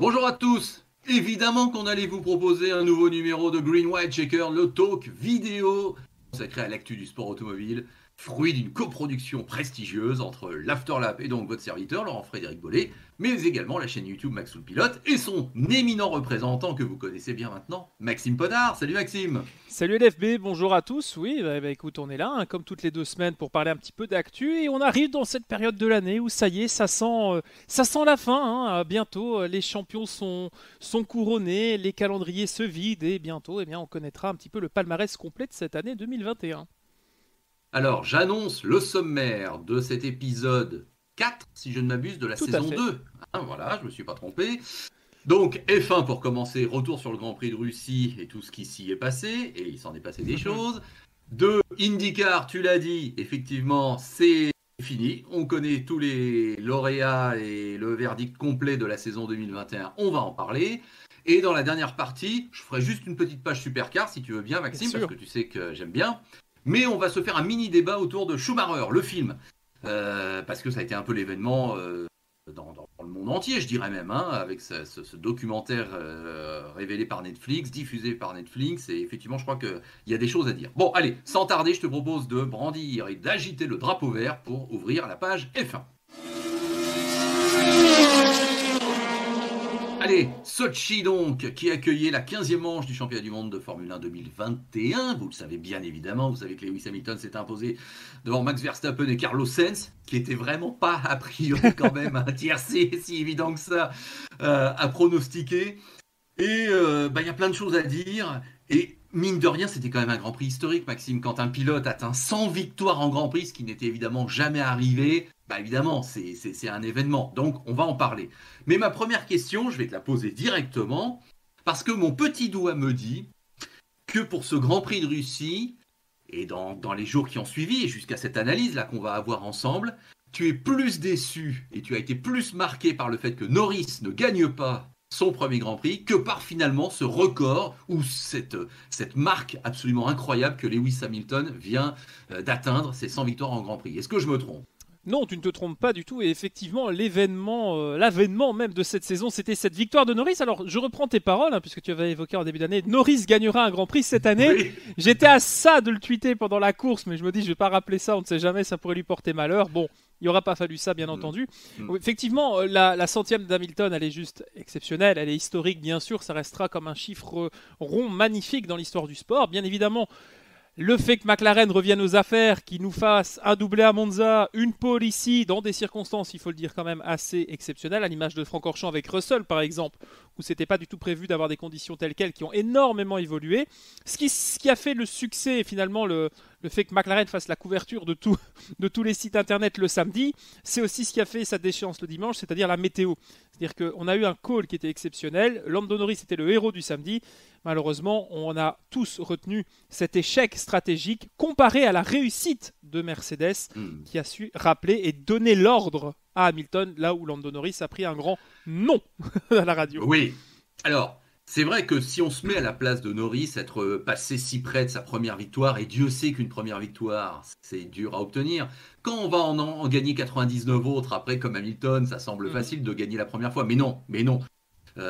Bonjour à tous. Évidemment qu'on allait vous proposer un nouveau numéro de Green White Checker, le talk vidéo consacré à l'actu du sport automobile, fruit d'une coproduction prestigieuse entre l'Afterlap et donc votre serviteur Laurent-Frédéric Bollet, mais également la chaîne YouTube Max le Pilote et son éminent représentant que vous connaissez bien maintenant, Maxime Podard. Salut Maxime. Salut LFB, bonjour à tous. Oui, écoute, on est là, comme toutes les 2 semaines, pour parler un petit peu d'actu. Et on arrive dans cette période de l'année où ça y est, ça sent la fin. Bientôt, les champions sont couronnés, les calendriers se vident et bientôt, on connaîtra un petit peu le palmarès complet de cette année 2021. Alors, j'annonce le sommaire de cet épisode 4, si je ne m'abuse, de la Tout à saison fait. 2. Voilà, je ne me suis pas trompé. Donc F1 pour commencer, retour sur le Grand Prix de Russie et tout ce qui s'y est passé, et il s'en est passé des choses. 2, IndyCar, tu l'as dit, effectivement, c'est fini. On connaît tous les lauréats et le verdict complet de la saison 2021, on va en parler. Et dans la dernière partie, je ferai juste une petite page supercar, si tu veux bien, Maxime, Bien parce sûr. que tu sais que j'aime bien. Mais on va se faire un mini débat autour de Schumacher, le film. Parce que ça a été un peu l'événement dans le monde entier, je dirais même, avec ce documentaire révélé par Netflix, diffusé par Netflix, et effectivement, je crois qu'il y a des choses à dire. Bon, allez, sans tarder, je te propose de brandir et d'agiter le drapeau vert pour ouvrir la page F1. Allez, Sochi donc, qui accueillait la 15e manche du championnat du monde de Formule 1 2021. Vous le savez bien évidemment, vous savez que Lewis Hamilton s'est imposé devant Max Verstappen et Carlos Sainz, qui était vraiment pas a priori quand même un tiercé si évident que ça à pronostiquer. Et il y a plein de choses à dire. Et mine de rien, c'était quand même un Grand Prix historique, Maxime. Quand un pilote atteint 100 victoires en Grand Prix, ce qui n'était évidemment jamais arrivé, évidemment, c'est un événement. Donc, on va en parler. Mais ma première question, je vais te la poser directement, parce que mon petit doigt me dit que pour ce Grand Prix de Russie, et dans les jours qui ont suivi, et jusqu'à cette analyse là qu'on va avoir ensemble, tu es plus déçu et tu as été plus marqué par le fait que Norris ne gagne pas son premier Grand Prix que par finalement ce record ou cette marque absolument incroyable que Lewis Hamilton vient d'atteindre, ses 100 victoires en Grand Prix. Est-ce que je me trompe? Non, tu ne te trompes pas du tout. Et effectivement, l'avènement même de cette saison, c'était cette victoire de Norris. Alors, je reprends tes paroles, puisque tu avais évoqué en début d'année, Norris gagnera un Grand Prix cette année. Oui. J'étais à ça de le tweeter pendant la course, mais je me dis, je vais pas rappeler ça, on ne sait jamais, ça pourrait lui porter malheur. Bon, il n'y aura pas fallu ça, bien entendu. Effectivement, la centième d'Hamilton, elle est juste exceptionnelle, elle est historique, bien sûr, ça restera comme un chiffre rond magnifique dans l'histoire du sport. Bien évidemment, le fait que McLaren revienne aux affaires, qu'il nous fasse un doublé à Monza, une pole ici, dans des circonstances, il faut le dire quand même, assez exceptionnelles, à l'image de Francorchamps avec Russell par exemple, où c'était pas du tout prévu d'avoir des conditions telles quelles qui ont énormément évolué. Ce qui a fait le succès et finalement le fait que McLaren fasse la couverture de tous les sites internet le samedi, c'est aussi ce qui a fait sa déchéance le dimanche, c'est-à-dire la météo. C'est-à-dire qu'on a eu un call qui était exceptionnel, Lando Norris était le héros du samedi. Malheureusement, on a tous retenu cet échec stratégique comparé à la réussite de Mercedes qui a su rappeler et donner l'ordre à Hamilton, là où Lando Norris a pris un grand non à la radio. Oui. Alors, c'est vrai que si on se met à la place de Norris, être passé si près de sa première victoire, et Dieu sait qu'une première victoire, c'est dur à obtenir, quand on va en gagner 99 autres, après comme Hamilton, ça semble facile de gagner la première fois. Mais non.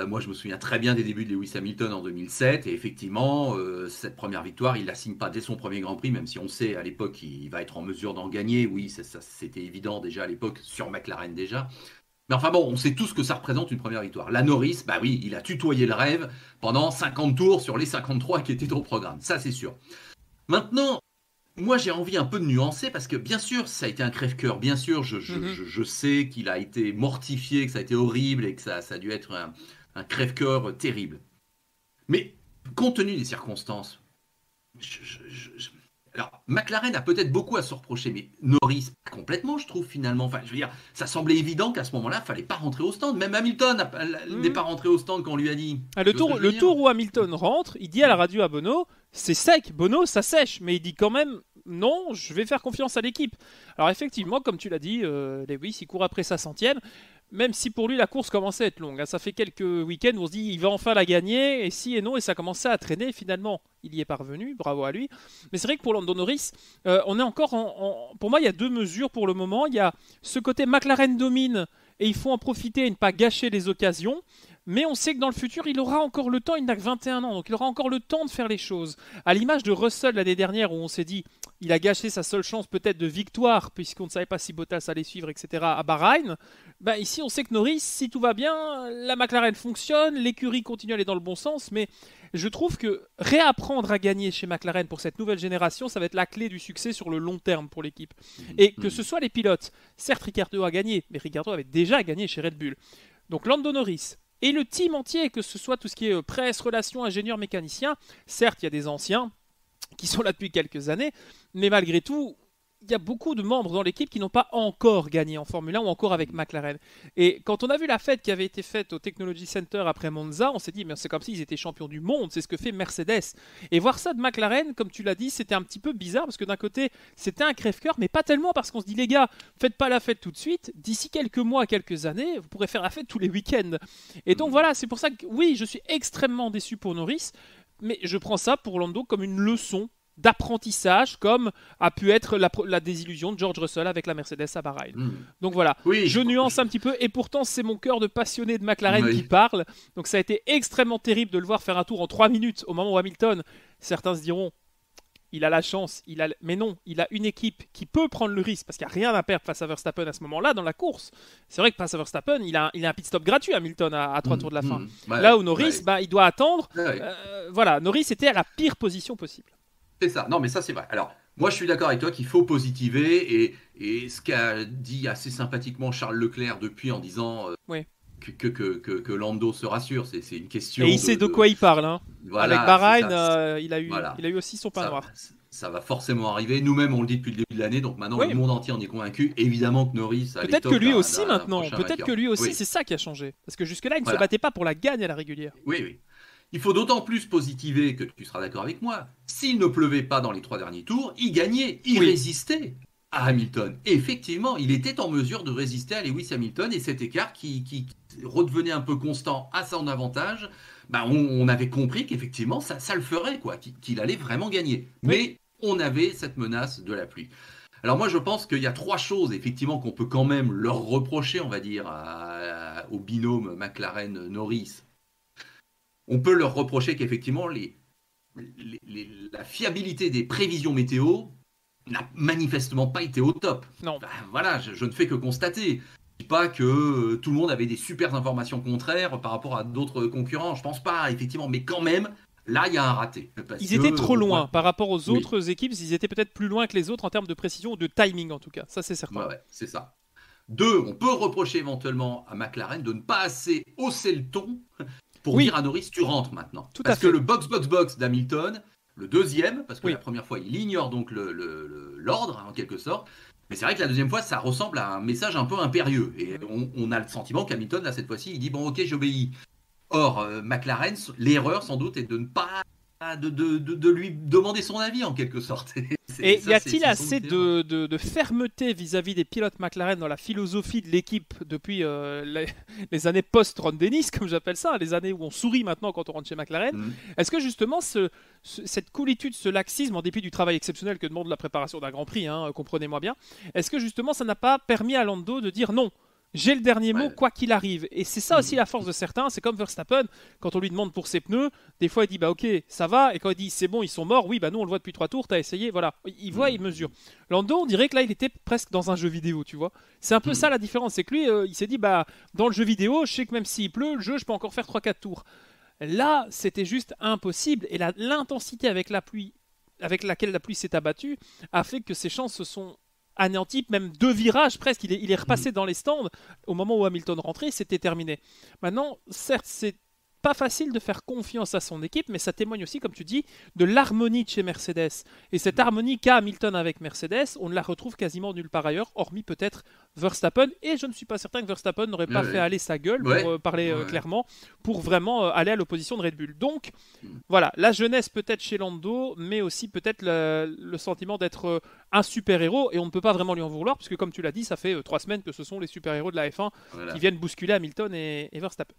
Moi, je me souviens très bien des débuts de Lewis Hamilton en 2007, et effectivement, cette première victoire, il la signe pas dès son premier Grand Prix, même si on sait à l'époque qu'il va être en mesure d'en gagner. Oui, c'était évident déjà à l'époque, sur McLaren déjà. Mais enfin bon, on sait tous que ça représente une première victoire. La Norris, oui, il a tutoyé le rêve pendant 50 tours sur les 53 qui étaient au programme, ça c'est sûr. Maintenant, moi j'ai envie un peu de nuancer parce que bien sûr ça a été un crève-cœur, bien sûr je sais qu'il a été mortifié, que ça a été horrible et que ça a dû être un crève-cœur terrible. Mais compte tenu des circonstances, alors, McLaren a peut-être beaucoup à se reprocher, mais Norris, pas complètement, je trouve, finalement. Enfin, je veux dire, ça semblait évident qu'à ce moment-là, il ne fallait pas rentrer au stand. Même Hamilton n'est pas rentré au stand quand on lui a dit. Le tour où Hamilton rentre, il dit à la radio à Bono, c'est sec, Bono, ça sèche. Mais il dit quand même, non, je vais faire confiance à l'équipe. Alors effectivement, comme tu l'as dit, Lewis, il court après sa centième. Même si pour lui la course commençait à être longue. Ça fait quelques week-ends où on se dit il va enfin la gagner, et si et non, et ça commençait à traîner. Finalement, il y est parvenu, bravo à lui. Mais c'est vrai que pour Lando Norris, on est encore pour moi, il y a deux mesures pour le moment. Il y a ce côté McLaren domine, et il faut en profiter et ne pas gâcher les occasions. mais on sait que dans le futur, il aura encore le temps, il n'a que 21 ans, donc il aura encore le temps de faire les choses. À l'image de Russell l'année dernière, où on s'est dit, il a gâché sa seule chance peut-être de victoire, puisqu'on ne savait pas si Bottas allait suivre, etc., à Bahreïn. Ben, ici, on sait que Norris, si tout va bien, la McLaren fonctionne, l'écurie continue à aller dans le bon sens, mais je trouve que réapprendre à gagner chez McLaren pour cette nouvelle génération, ça va être la clé du succès sur le long terme pour l'équipe. Et que ce soit les pilotes, certes Ricciardo a gagné, mais Ricciardo avait déjà gagné chez Red Bull. Donc Lando Norris et le team entier, que ce soit tout ce qui est presse, relations, ingénieurs, mécaniciens, certes il y a des anciens qui sont là depuis quelques années, mais malgré tout, il y a beaucoup de membres dans l'équipe qui n'ont pas encore gagné en Formule 1 ou encore avec McLaren. Et quand on a vu la fête qui avait été faite au Technology Center après Monza, on s'est dit, mais c'est comme s'ils étaient champions du monde, c'est ce que fait Mercedes. Et voir ça de McLaren, comme tu l'as dit, c'était un petit peu bizarre, parce que d'un côté, c'était un crève-cœur, mais pas tellement parce qu'on se dit, les gars, faites pas la fête tout de suite, d'ici quelques mois, quelques années, vous pourrez faire la fête tous les week-ends. Et donc voilà, c'est pour ça que oui, je suis extrêmement déçu pour Norris, mais je prends ça pour Lando comme une leçon d'apprentissage, comme a pu être la désillusion de George Russell avec la Mercedes à Bahreïn. Donc voilà, je nuance un petit peu, et pourtant c'est mon cœur de passionné de McLaren qui parle, donc ça a été extrêmement terrible de le voir faire un tour en 3 minutes au moment où Hamilton, certains se diront, il a la chance, mais non, il a une équipe qui peut prendre le risque, parce qu'il n'y a rien à perdre face à Verstappen à ce moment-là dans la course. C'est vrai que face à Verstappen, il a un pit stop gratuit, Hamilton, à 3 tours de la fin. Là où Norris, il doit attendre. Voilà, Norris était à la pire position possible. C'est ça. Non, mais ça, c'est vrai. Alors, moi, je suis d'accord avec toi qu'il faut positiver. Et ce qu'a dit assez sympathiquement Charles Leclerc depuis en disant que Lando se rassure, c'est une question. Et il sait de quoi il parle. Hein. Voilà, avec Bahreïn, il a eu aussi son pain noir. Ça va forcément arriver. Nous-mêmes, on le dit depuis le début de l'année. Donc maintenant, le monde entier en est convaincu. Évidemment que Norris a peut-être que lui aussi maintenant. Peut-être que lui aussi, c'est ça qui a changé. Parce que jusque-là, il ne se battait pas pour la gagne à la régulière. Oui. Il faut d'autant plus positiver que tu seras d'accord avec moi. S'il ne pleuvait pas dans les 3 derniers tours, il gagnait, il résistait à Hamilton. Et effectivement, il était en mesure de résister à Lewis Hamilton et cet écart qui redevenait un peu constant à son avantage, on avait compris qu'effectivement, ça le ferait, quoi, qu'il allait vraiment gagner. Mais on avait cette menace de la pluie. Alors moi, je pense qu'il y a 3 choses, effectivement, qu'on peut quand même leur reprocher, on va dire, au binôme McLaren-Norris. On peut leur reprocher qu'effectivement, la fiabilité des prévisions météo n'a manifestement pas été au top. Non. Voilà, je ne fais que constater. Je ne dis pas que tout le monde avait des super informations contraires par rapport à d'autres concurrents. Je ne pense pas, effectivement. Mais quand même, là, il y a un raté. Ils étaient trop loin par rapport aux autres équipes. Ils étaient peut-être plus loin que les autres en termes de précision ou de timing, en tout cas. Ça, c'est certain. Ouais, c'est ça. 2, on peut reprocher éventuellement à McLaren de ne pas assez hausser le ton pour dire à Norris, tu rentres maintenant. Parce que le box d'Hamilton, le deuxième, parce que la première fois, il ignore donc l'ordre, en quelque sorte. Mais c'est vrai que la deuxième fois, ça ressemble à un message un peu impérieux. Et on a le sentiment qu'Hamilton, là, cette fois-ci, il dit, bon, ok, j'obéis. Or, McLaren, l'erreur, sans doute, est de ne pas de lui demander son avis, en quelque sorte. Et y a-t-il assez de fermeté vis-à-vis des pilotes McLaren dans la philosophie de l'équipe depuis les années post-Ron Dennis, comme j'appelle ça, les années où on sourit maintenant quand on rentre chez McLaren. Est-ce que justement cette coolitude, ce laxisme, en dépit du travail exceptionnel que demande la préparation d'un Grand Prix, comprenez-moi bien, est-ce que justement ça n'a pas permis à Lando de dire non, j'ai le dernier mot quoi qu'il arrive? Et c'est ça aussi la force de certains. C'est comme Verstappen, quand on lui demande pour ses pneus, des fois il dit bah ok ça va, et quand il dit c'est bon ils sont morts, oui bah nous on le voit depuis 3 tours, t'as essayé, voilà, il voit, il mesure. Lando, on dirait que là il était presque dans un jeu vidéo, tu vois. C'est un peu ça la différence, c'est que lui il s'est dit bah dans le jeu vidéo je sais que même s'il pleut, le jeu je peux encore faire 3-4 tours. Là c'était juste impossible, et l'intensité avec la pluie, avec laquelle la pluie s'est abattue, a fait que ses chances se sont anéanti, même 2 virages presque, il est repassé dans les stands au moment où Hamilton rentrait, c'était terminé. Maintenant, certes, c'est pas facile de faire confiance à son équipe, mais ça témoigne aussi, comme tu dis, de l'harmonie de chez Mercedes. Et cette harmonie qu'a Hamilton avec Mercedes, on ne la retrouve quasiment nulle part ailleurs, hormis peut-être Verstappen. Et je ne suis pas certain que Verstappen n'aurait pas fait aller sa gueule, pour parler clairement, pour vraiment aller à l'opposition de Red Bull. Donc, voilà, la jeunesse peut-être chez Lando, mais aussi peut-être le sentiment d'être un super-héros, et on ne peut pas vraiment lui en vouloir, puisque comme tu l'as dit, ça fait 3 semaines que ce sont les super-héros de la F1 qui viennent bousculer Hamilton et Verstappen.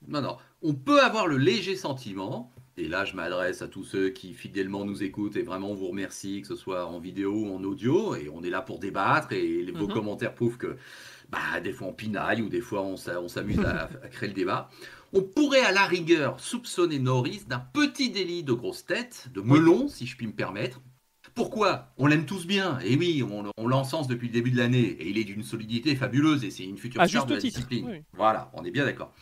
Non, on peut avoir le léger sentiment, et là je m'adresse à tous ceux qui fidèlement nous écoutent, et vraiment on vous remercie, que ce soit en vidéo ou en audio, et on est là pour débattre, et vos commentaires prouvent que des fois on pinaille ou des fois on s'amuse à créer le débat. On pourrait à la rigueur soupçonner Norris d'un petit délit de grosse tête, de melon, si je puis me permettre. Pourquoi? On l'aime tous bien, et oui, on l'encense depuis le début de l'année, et il est d'une solidité fabuleuse, et c'est une future star de la discipline. Oui. Voilà, on est bien d'accord.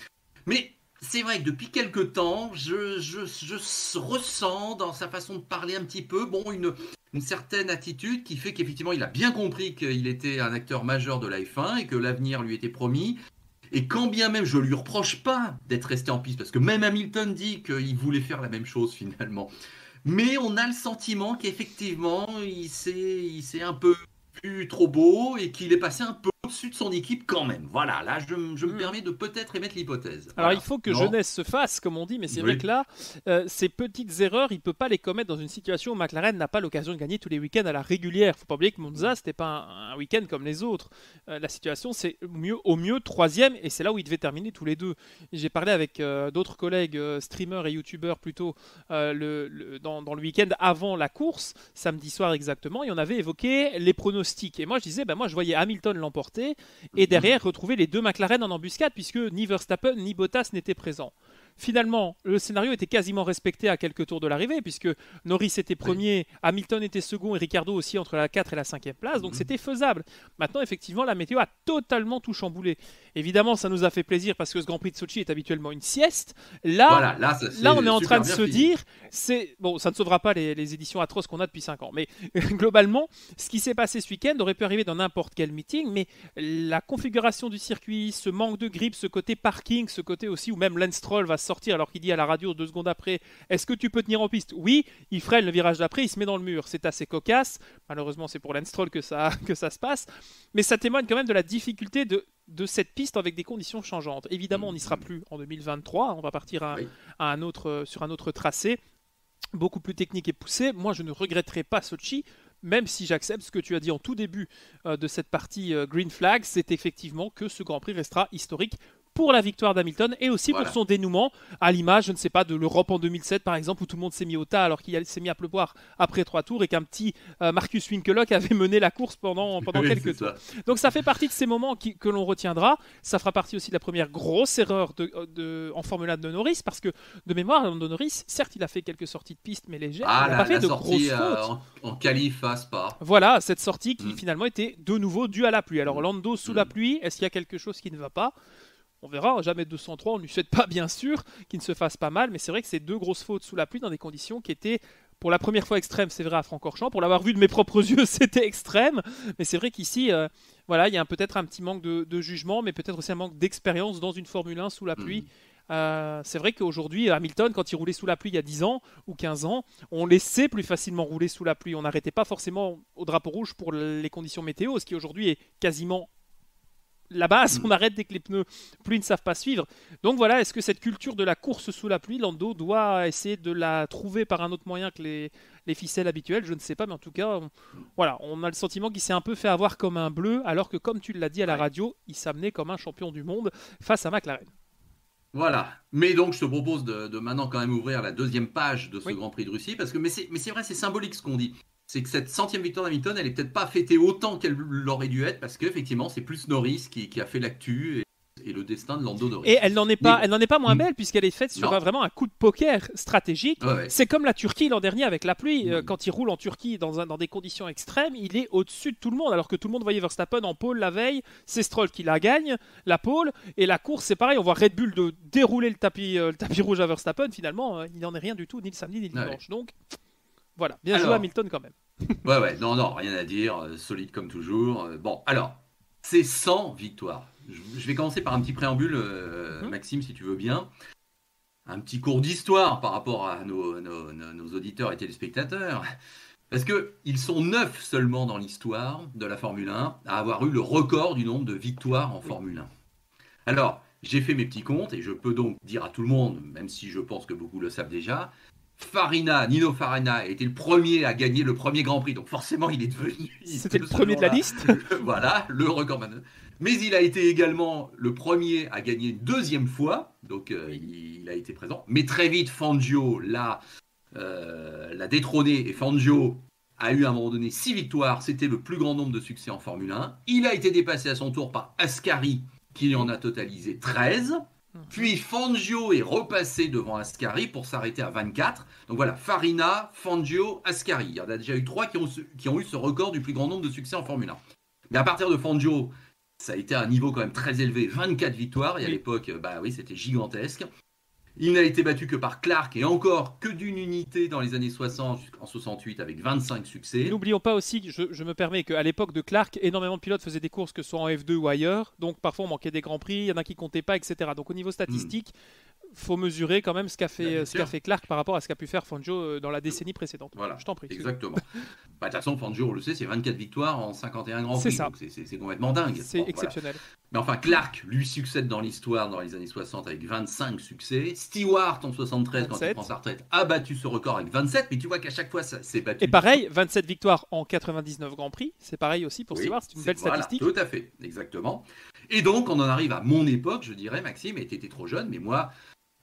Mais c'est vrai que depuis quelque temps, je ressens dans sa façon de parler un petit peu, une certaine attitude qui fait qu'effectivement, il a bien compris qu'il était un acteur majeur de la F1 et que l'avenir lui était promis. Et quand bien même je lui reproche pas d'être resté en piste, parce que même Hamilton dit qu'il voulait faire la même chose finalement. Mais on a le sentiment qu'effectivement, il s'est un peu vu trop beau et qu'il est passé un peu au-dessus de son équipe quand même. Voilà, là, je me permets de peut-être émettre l'hypothèse. Alors, voilà. il faut que jeunesse se fasse, comme on dit, mais c'est vrai que là, ces petites erreurs, il ne peut pas les commettre dans une situation où McLaren n'a pas l'occasion de gagner tous les week-ends à la régulière. Il ne faut pas oublier que Monza, ce n'était pas un week-end comme les autres. La situation, c'est au mieux troisième, et c'est là où ils devaient terminer tous les deux. J'ai parlé avec d'autres collègues, streamers et youtubeurs plutôt, dans le week-end avant la course, samedi soir exactement, et on avait évoqué les pronostics. Et moi, je disais, moi, je voyais Hamilton l'emporter, et derrière retrouver les deux McLaren en embuscade puisque ni Verstappen ni Bottas n'étaient présents. Finalement, le scénario était quasiment respecté à quelques tours de l'arrivée, puisque Norris était premier, Hamilton était second et Ricciardo aussi entre la 4 et la 5e place, donc c'était faisable. Maintenant, effectivement, la météo a totalement tout chamboulé. Évidemment, ça nous a fait plaisir parce que ce Grand Prix de Sochi est habituellement une sieste. Là, on est en train de se dire, ça ne sauvera pas les éditions atroces qu'on a depuis 5 ans, mais globalement, ce qui s'est passé ce week-end aurait pu arriver dans n'importe quel meeting, mais la configuration du circuit, ce manque de grip, ce côté parking, ce côté aussi où même Lance Stroll va sortir alors qu'il dit à la radio 2 secondes après, est-ce que tu peux tenir en piste? Oui, il freine le virage d'après, il se met dans le mur. C'est assez cocasse. Malheureusement, c'est pour Lance Stroll que ça se passe. Mais ça témoigne quand même de la difficulté de cette piste avec des conditions changeantes. Évidemment, on n'y sera plus en 2023. On va partir sur un autre tracé, beaucoup plus technique et poussé. Moi, je ne regretterai pas Sochi, même si j'accepte ce que tu as dit en tout début de cette partie Green Flag, c'est effectivement que ce Grand Prix restera historique pour la victoire d'Hamilton et aussi pour son dénouement, à l'image, je ne sais pas, de l'Europe en 2007 par exemple, où tout le monde s'est mis au tas alors qu'il s'est mis à pleuvoir après 3 tours et qu'un petit Marcus Winkelhock avait mené la course pendant quelques tours. Donc ça fait partie de ces moments que l'on retiendra. Ça fera partie aussi de la première grosse erreur en Formule 1 de Norris, parce que de mémoire, de Norris, certes il a fait quelques sorties de piste mais légères, il n'a pas fait de grosses fautes. En qualif à Spa. Voilà, cette sortie qui finalement était de nouveau due à la pluie. Alors Lando sous la pluie, est-ce qu'il y a quelque chose qui ne va pas? On verra, jamais 203, on ne lui souhaite pas bien sûr qu'il ne se fasse pas mal, mais c'est vrai que c'est 2 grosses fautes sous la pluie dans des conditions qui étaient pour la première fois extrêmes, c'est vrai à Francorchamps, pour l'avoir vu de mes propres yeux c'était extrême, mais c'est vrai qu'ici, il y a peut-être un petit manque de jugement, mais peut-être aussi un manque d'expérience dans une Formule 1 sous la pluie. C'est vrai qu'aujourd'hui, Hamilton, quand il roulait sous la pluie il y a 10 ans ou 15 ans, on laissait plus facilement rouler sous la pluie, on n'arrêtait pas forcément au drapeau rouge pour les conditions météo, ce qui aujourd'hui est quasiment la base, on arrête dès que les pneus pluie ne savent pas suivre. Donc voilà, est-ce que cette culture de la course sous la pluie, Lando doit essayer de la trouver par un autre moyen que les ficelles habituelles? Je ne sais pas, mais en tout cas, on a le sentiment qu'il s'est un peu fait avoir comme un bleu, alors que comme tu l'as dit à la radio, il s'amenait comme un champion du monde face à McLaren. Voilà, mais donc je te propose de maintenant quand même ouvrir la deuxième page de ce Grand Prix de Russie, parce que c'est vrai, c'est symbolique ce qu'on dit. C'est que cette 100e victoire d'Hamilton, elle est peut-être pas fêtée autant qu'elle l'aurait dû être, parce qu'effectivement, c'est plus Norris qui a fait l'actu et le destin de Lando Norris. Et elle n'en est pas moins belle, puisqu'elle est faite sur vraiment un coup de poker stratégique. Ouais. C'est comme la Turquie l'an dernier avec la pluie. Quand il roule en Turquie dans des conditions extrêmes, il est au-dessus de tout le monde, alors que tout le monde voyait Verstappen en pole la veille. C'est Stroll qui la gagne, la pole. Et la course, c'est pareil, on voit Red Bull dérouler le tapis rouge à Verstappen. Finalement, il n'en est rien du tout, ni le samedi, ni le dimanche. Donc, voilà, bien joué Hamilton quand même. Non, rien à dire, solide comme toujours. Bon, alors, c'est 100 victoires. Je vais commencer par un petit préambule, Maxime, si tu veux bien. Un petit cours d'histoire par rapport à nos auditeurs et téléspectateurs. Parce qu'ils sont 9 seulement dans l'histoire de la Formule 1 à avoir eu le record du nombre de victoires en Formule 1. Alors, j'ai fait mes petits comptes et je peux donc dire à tout le monde, même si je pense que beaucoup le savent déjà, Nino Farina a été le premier à gagner le premier Grand Prix, donc forcément il est devenu... C'était le premier de la liste. Voilà, le recordman. Mais il a été également le premier à gagner une deuxième fois, donc il a été présent. Mais très vite, Fangio l'a détrôné, et Fangio a eu à un moment donné 6 victoires, c'était le plus grand nombre de succès en Formule 1. Il a été dépassé à son tour par Ascari, qui en a totalisé 13. Puis Fangio est repassé devant Ascari pour s'arrêter à 24. Donc voilà, Farina, Fangio, Ascari. Il y en a déjà eu 3 qui ont eu ce record du plus grand nombre de succès en Formule 1. Mais à partir de Fangio, ça a été un niveau quand même très élevé, 24 victoires. Et à l'époque, c'était gigantesque. Il n'a été battu que par Clark et encore que d'une unité dans les années 60 jusqu'en 68 avec 25 succès. N'oublions pas aussi, je me permets, qu'à l'époque de Clark, énormément de pilotes faisaient des courses que ce soit en F2 ou ailleurs. Donc parfois on manquait des grands prix, il y en a qui comptaient pas, etc. Donc au niveau statistique, faut mesurer quand même ce qu'a fait Clark par rapport à ce qu'a pu faire Fangio dans la décennie précédente. Voilà, je t'en prie. Exactement. De toute façon, Fangio, on le sait, c'est 24 victoires en 51 grands prix. Ça. Donc c'est complètement dingue. C'est exceptionnel. Voilà. Mais enfin, Clark lui succède dans l'histoire dans les années 60 avec 25 succès. Stewart en 73, 27. Quand il prend sa retraite, a battu ce record avec 27. Mais tu vois qu'à chaque fois, ça s'est battu. Et pareil, 27 victoires en 99 grands prix. C'est pareil aussi pour Stewart. C'est une belle statistique. Tout à fait, exactement. Et donc, on en arrive à mon époque, je dirais, Maxime, et tu étais trop jeune, mais moi,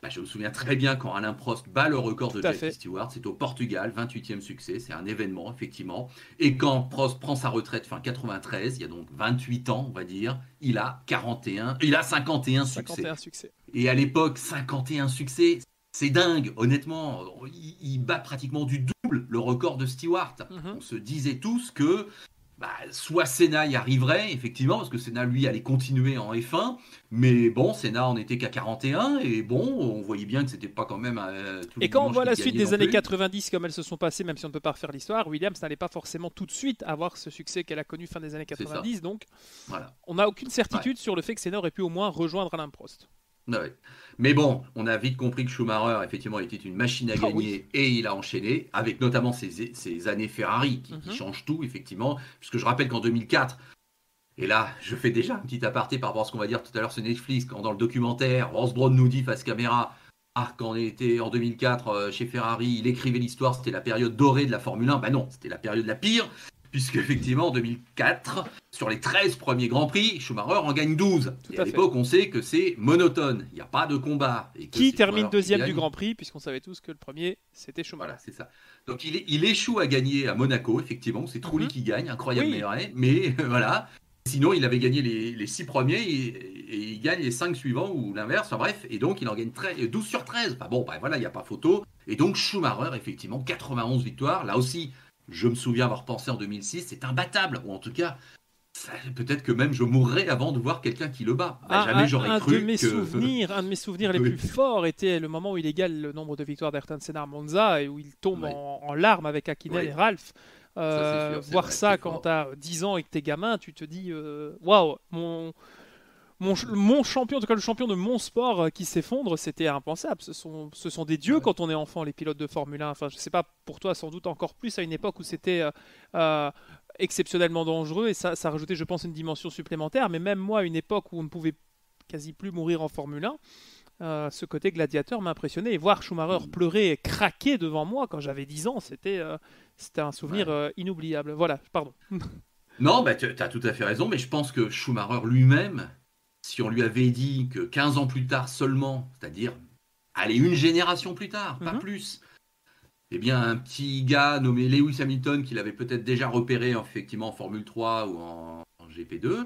je me souviens très bien quand Alain Prost bat le record de Jackie Stewart, c'est au Portugal, 28e succès, c'est un événement, effectivement. Et quand Prost prend sa retraite fin 93, il y a donc 28 ans, on va dire, il a 51 succès. Et à l'époque, 51 succès, c'est dingue, honnêtement. Il bat pratiquement du double le record de Stewart. On se disait tous que soit Senna y arriverait, effectivement, parce que Senna, lui, allait continuer en F1, mais bon, Senna en était qu'à 41, et bon, on voyait bien que c'était pas quand même... et quand on voit la suite des années 90, comme elles se sont passées, même si on ne peut pas refaire l'histoire, Williams n'allait pas forcément tout de suite avoir ce succès qu'elle a connu fin des années 90, donc voilà. On n'a aucune certitude sur le fait que Senna aurait pu au moins rejoindre Alain Prost. Ouais. Mais bon, on a vite compris que Schumacher, effectivement, était une machine à gagner et il a enchaîné, avec notamment ces années Ferrari qui changent tout, effectivement. Puisque je rappelle qu'en 2004, et là, je fais déjà un petit aparté par rapport à ce qu'on va dire tout à l'heure sur Netflix, quand dans le documentaire, Ross Brawn nous dit face caméra, quand on était en 2004 chez Ferrari, il écrivait l'histoire, c'était la période dorée de la Formule 1. Non, c'était la période la pire. Puisque effectivement en 2004, sur les 13 premiers Grands Prix, Schumacher en gagne 12. Et à l'époque, on sait que c'est monotone, il n'y a pas de combat. Et qui termine deuxième du Grand Prix, puisqu'on savait tous que le premier, c'était Schumacher. Voilà, c'est ça. Donc il échoue à gagner à Monaco, effectivement, c'est Trulli qui gagne, incroyable mais voilà. Sinon, il avait gagné les 6 premiers et il gagne les 5 suivants ou l'inverse, enfin bref, et donc il en gagne 12 sur 13. Enfin voilà, il n'y a pas photo. Et donc Schumacher, effectivement, 91 victoires, là aussi. Je me souviens avoir pensé en 2006, c'est imbattable, ou en tout cas, peut-être que même je mourrais avant de voir quelqu'un qui le bat. Jamais j'aurais cru un de mes souvenirs les plus forts était le moment où il égale le nombre de victoires d'Ayrton Senna à Monza et où il tombe en larmes avec Hakkinen et Ralph. Voir ça quand tu as 10 ans et que t'es gamin, tu te dis waouh, mon champion, en tout cas le champion de mon sport qui s'effondre, c'était impensable. Ce sont des dieux quand on est enfant, les pilotes de Formule 1. Enfin, je sais pas, pour toi sans doute encore plus à une époque où c'était exceptionnellement dangereux et ça rajoutait, je pense, une dimension supplémentaire. Mais même moi, à une époque où on ne pouvait quasi plus mourir en Formule 1, ce côté gladiateur m'a impressionné. Et voir Schumacher pleurer et craquer devant moi quand j'avais 10 ans, c'était un souvenir inoubliable. Voilà, pardon. Non, tu as tout à fait raison, mais je pense que Schumacher lui-même, si on lui avait dit que 15 ans plus tard seulement, c'est-à-dire, une génération plus tard, pas plus, eh bien, un petit gars nommé Lewis Hamilton, qu'il avait peut-être déjà repéré effectivement en Formule 3 ou en GP2,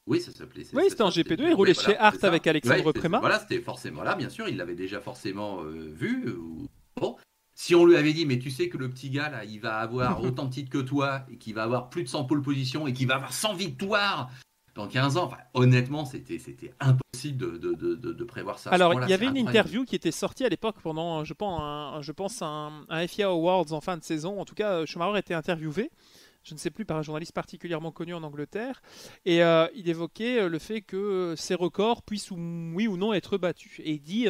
oui, ça s'appelait. Oui, c'était en GP2, il roulait chez Hart avec Alexandre Prémat. Voilà, c'était forcément là, bien sûr, il l'avait déjà forcément vu. Bon. Si on lui avait dit, mais tu sais que le petit gars, là, il va avoir autant de titres que toi, et qu'il va avoir plus de 100 pole positions, et qu'il va avoir 100 victoires dans 15 ans, honnêtement, c'était impossible de prévoir ça. Alors, il y avait une interview qui était sortie à l'époque pendant, je pense, un FIA Awards en fin de saison. En tout cas, Schumacher était interviewé. Je ne sais plus, par un journaliste particulièrement connu en Angleterre, et il évoquait le fait que ces records puissent oui ou non être battus. Et il dit,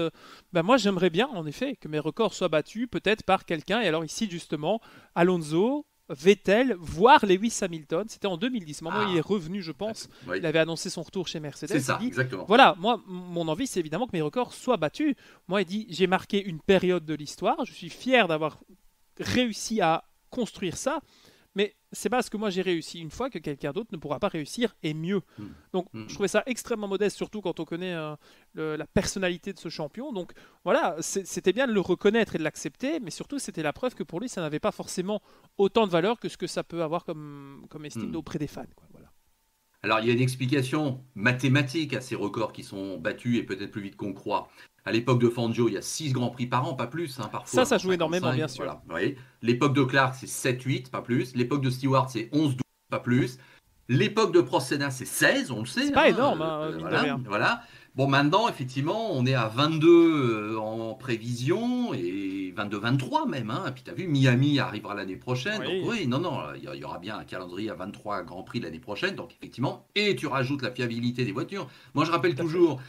moi j'aimerais bien en effet que mes records soient battus, peut-être par quelqu'un, et alors ici justement, Alonso, Vettel, voire Lewis Hamilton. C'était en 2010, au moment où il est revenu, je pense. Il avait annoncé son retour chez Mercedes. C'est ça, exactement. Voilà, moi, mon envie, c'est évidemment que mes records soient battus. Moi, il dit, j'ai marqué une période de l'histoire, je suis fier d'avoir réussi à construire ça, mais c'est parce que moi j'ai réussi une fois que quelqu'un d'autre ne pourra pas réussir et mieux. Donc je trouvais ça extrêmement modeste, surtout quand on connaît la personnalité de ce champion. Donc voilà, c'était bien de le reconnaître et de l'accepter, mais surtout c'était la preuve que pour lui ça n'avait pas forcément autant de valeur que ce que ça peut avoir comme estime auprès des fans, quoi. Voilà. Alors, il y a une explication mathématique à ces records qui sont battus et peut-être plus vite qu'on croit. À l'époque de Fangio, il y a 6 grands prix par an, pas plus, parfois. Ça joue énormément, bien sûr. Voilà, oui. L'époque de Clark, c'est 7-8, pas plus. L'époque de Stewart, c'est 11-12, pas plus. L'époque de Prost Senna, c'est 16, on le sait. C'est pas énorme, mine de rien. Voilà. Bon, maintenant, effectivement, on est à 22 en prévision et 22-23 même. Et puis, tu as vu, Miami arrivera l'année prochaine. Oui. Donc, oui, non, il y aura bien un calendrier à 23 Grands Prix l'année prochaine. Donc, effectivement, et tu rajoutes la fiabilité des voitures. Moi, je rappelle toujours,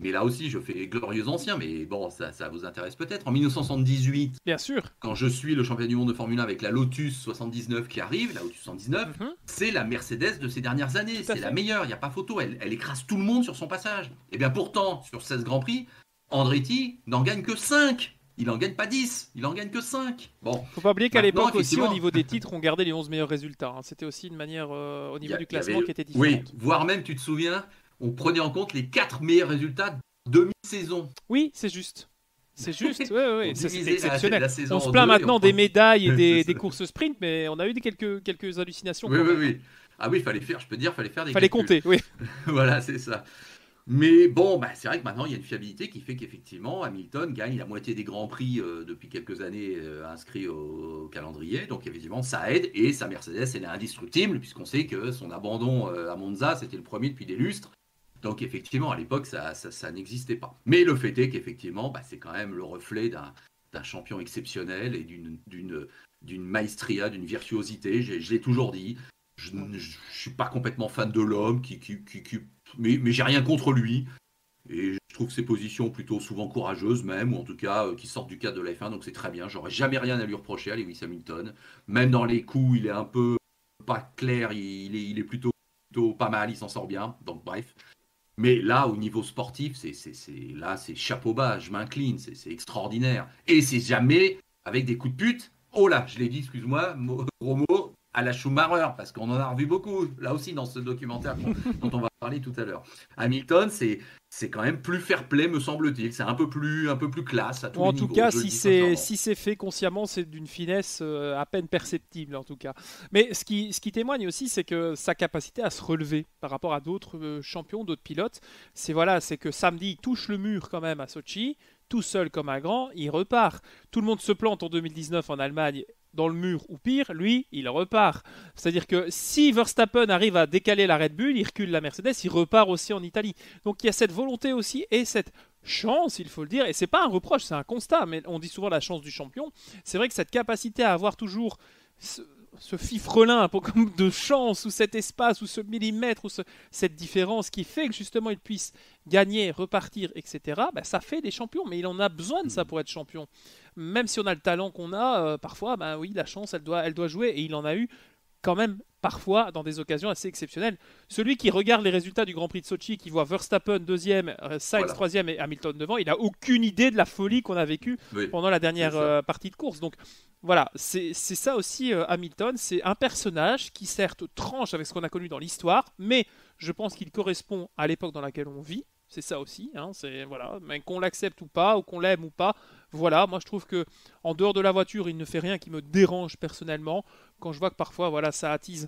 mais là aussi, je fais glorieux ancien, mais bon, ça vous intéresse peut-être. En 1978, bien sûr, quand je suis le champion du monde de Formule 1 avec la Lotus 79 qui arrive, la Lotus 79, c'est la Mercedes de ces dernières années. C'est la meilleure, il n'y a pas photo. Elle écrase tout le monde sur son passage. Et bien pourtant, sur 16 Grands Prix, Andretti n'en gagne que 5. Il n'en gagne pas 10, il n'en gagne que 5. Bon. Faut pas oublier qu'à l'époque aussi, au niveau des titres, on gardait les 11 meilleurs résultats. C'était aussi une manière, au niveau du classement, qui était différente. Oui, voire même, tu te souviens, on prenait en compte les 4 meilleurs résultats de demi-saison. Oui, c'est juste. C'est juste, oui. C'est exceptionnel. La on se plaint maintenant des médailles et des courses sprint, mais on a eu quelques hallucinations. Oui. Ah oui, fallait faire des calculs. Fallait compter, oui. Voilà, c'est ça. Mais bon, c'est vrai que maintenant, il y a une fiabilité qui fait qu'effectivement, Hamilton gagne la moitié des Grands Prix depuis quelques années inscrits au calendrier. Donc, effectivement, ça aide. Et sa Mercedes, elle est indestructible, puisqu'on sait que son abandon à Monza, c'était le premier depuis des lustres. Donc, effectivement, à l'époque, ça n'existait pas. Mais le fait est qu'effectivement, c'est quand même le reflet d'un champion exceptionnel et d'une maestria, d'une virtuosité. Je l'ai toujours dit. Je ne suis pas complètement fan de l'homme, mais j'ai rien contre lui. Et je trouve ses positions plutôt souvent courageuses même, ou en tout cas qui sortent du cadre de la F1, donc c'est très bien. J'aurais jamais rien à lui reprocher à Lewis Hamilton. Même dans les coups, il est un peu pas clair, il est plutôt pas mal, il s'en sort bien. Donc bref. Mais là, au niveau sportif, c'est chapeau bas, je m'incline, c'est extraordinaire. Et c'est jamais avec des coups de pute. Oh là, je l'ai dit, excuse-moi, gros mot, à la Schumacher, parce qu'on en a revu beaucoup, là aussi, dans ce documentaire dont on va parler tout à l'heure. Hamilton, c'est quand même plus fair-play, me semble-t-il. C'est un peu plus classe à tous les niveaux. En tout cas, si c'est fait consciemment, c'est d'une finesse à peine perceptible, en tout cas. Mais ce qui témoigne aussi, c'est que sa capacité à se relever par rapport à d'autres champions, d'autres pilotes, c'est que samedi, il touche le mur quand même à Sochi, tout seul comme un grand, il repart. Tout le monde se plante en 2019 en Allemagne, dans le mur ou pire, lui, il repart. C'est-à-dire que si Verstappen arrive à décaler la Red Bull, il recule la Mercedes, il repart aussi en Italie. Donc il y a cette volonté aussi et cette chance, il faut le dire, et c'est pas un reproche, c'est un constat, mais on dit souvent la chance du champion. C'est vrai que cette capacité à avoir toujours ce fifrelin comme de chance, ou cet espace, ou ce millimètre, ou cette différence qui fait que justement il puisse gagner, repartir, etc., ça fait des champions, mais il en a besoin de ça pour être champion. Même si on a le talent qu'on a, parfois, oui, la chance, elle doit jouer, et il en a eu quand même parfois dans des occasions assez exceptionnelles. Celui qui regarde les résultats du Grand Prix de Sochi, qui voit Verstappen deuxième, Sainz troisième et Hamilton devant, il n'a aucune idée de la folie qu'on a vécue pendant la dernière partie de course. Donc voilà, c'est ça aussi Hamilton, c'est un personnage qui certes tranche avec ce qu'on a connu dans l'histoire, mais je pense qu'il correspond à l'époque dans laquelle on vit. C'est ça aussi, mais qu'on l'accepte ou pas, ou qu'on l'aime ou pas, voilà, moi je trouve que en dehors de la voiture, il ne fait rien qui me dérange personnellement. Quand je vois que parfois, ça attise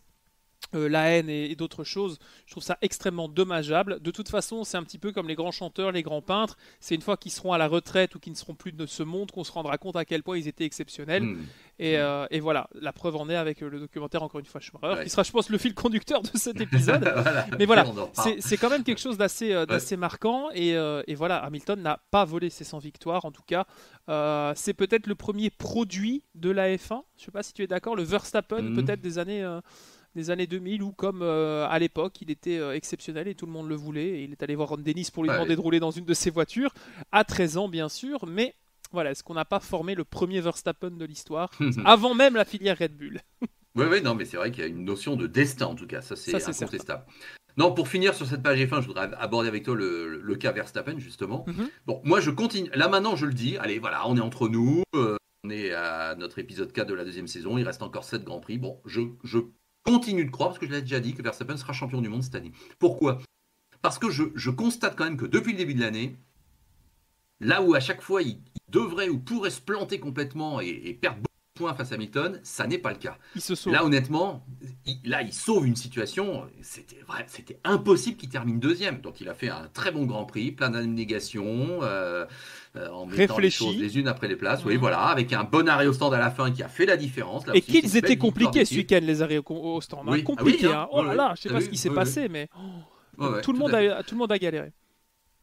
la haine et d'autres choses, je trouve ça extrêmement dommageable. De toute façon, c'est un petit peu comme les grands chanteurs, les grands peintres. C'est une fois qu'ils seront à la retraite ou qu'ils ne seront plus de ce monde qu'on se rendra compte à quel point ils étaient exceptionnels. Et voilà, la preuve en est avec le documentaire, encore une fois, Schumacher, qui sera, je pense, le fil conducteur de cet épisode. Mais voilà, c'est quand même quelque chose d'assez marquant. Et voilà, Hamilton n'a pas volé ses 100 victoires, en tout cas. C'est peut-être le premier produit de la F1. Je ne sais pas si tu es d'accord, le Verstappen, peut-être des années 2000 où, comme à l'époque, il était exceptionnel et tout le monde le voulait. Et il est allé voir Ron Dennis pour lui demander de rouler dans une de ses voitures, à 13 ans bien sûr. Mais voilà, est-ce qu'on n'a pas formé le premier Verstappen de l'histoire avant même la filière Red Bull? Oui, non, mais c'est vrai qu'il y a une notion de destin en tout cas, ça c'est incontestable. Non, pour finir sur cette page F1, je voudrais aborder avec toi le cas Verstappen justement. Bon, moi je continue, là maintenant je le dis, allez voilà, on est entre nous. est à notre épisode 4 de la deuxième saison. Il reste encore 7 Grands Prix. Bon, je continue de croire, parce que je l'ai déjà dit, que Verstappen sera champion du monde cette année. Pourquoi ? Parce que je constate quand même que depuis le début de l'année, là où à chaque fois il devrait ou pourrait se planter complètement et perdre beaucoup de points face à Hamilton, ça n'est pas le cas. Il se sauve. Là, honnêtement, il sauve une situation. C'était impossible qu'il termine deuxième. Donc, il a fait un très bon Grand Prix, plein d'abnégations, en mettant les choses les unes après les places. Oui, voilà, avec un bon arrêt au stand à la fin qui a fait la différence. Là et aussi, qu'ils étaient compliqués ce week-end, les arrêts au stand. Oui. Compliqués. Ah oui, hein. Oh là là, je sais pas ce qui s'est passé, mais tout le monde a galéré.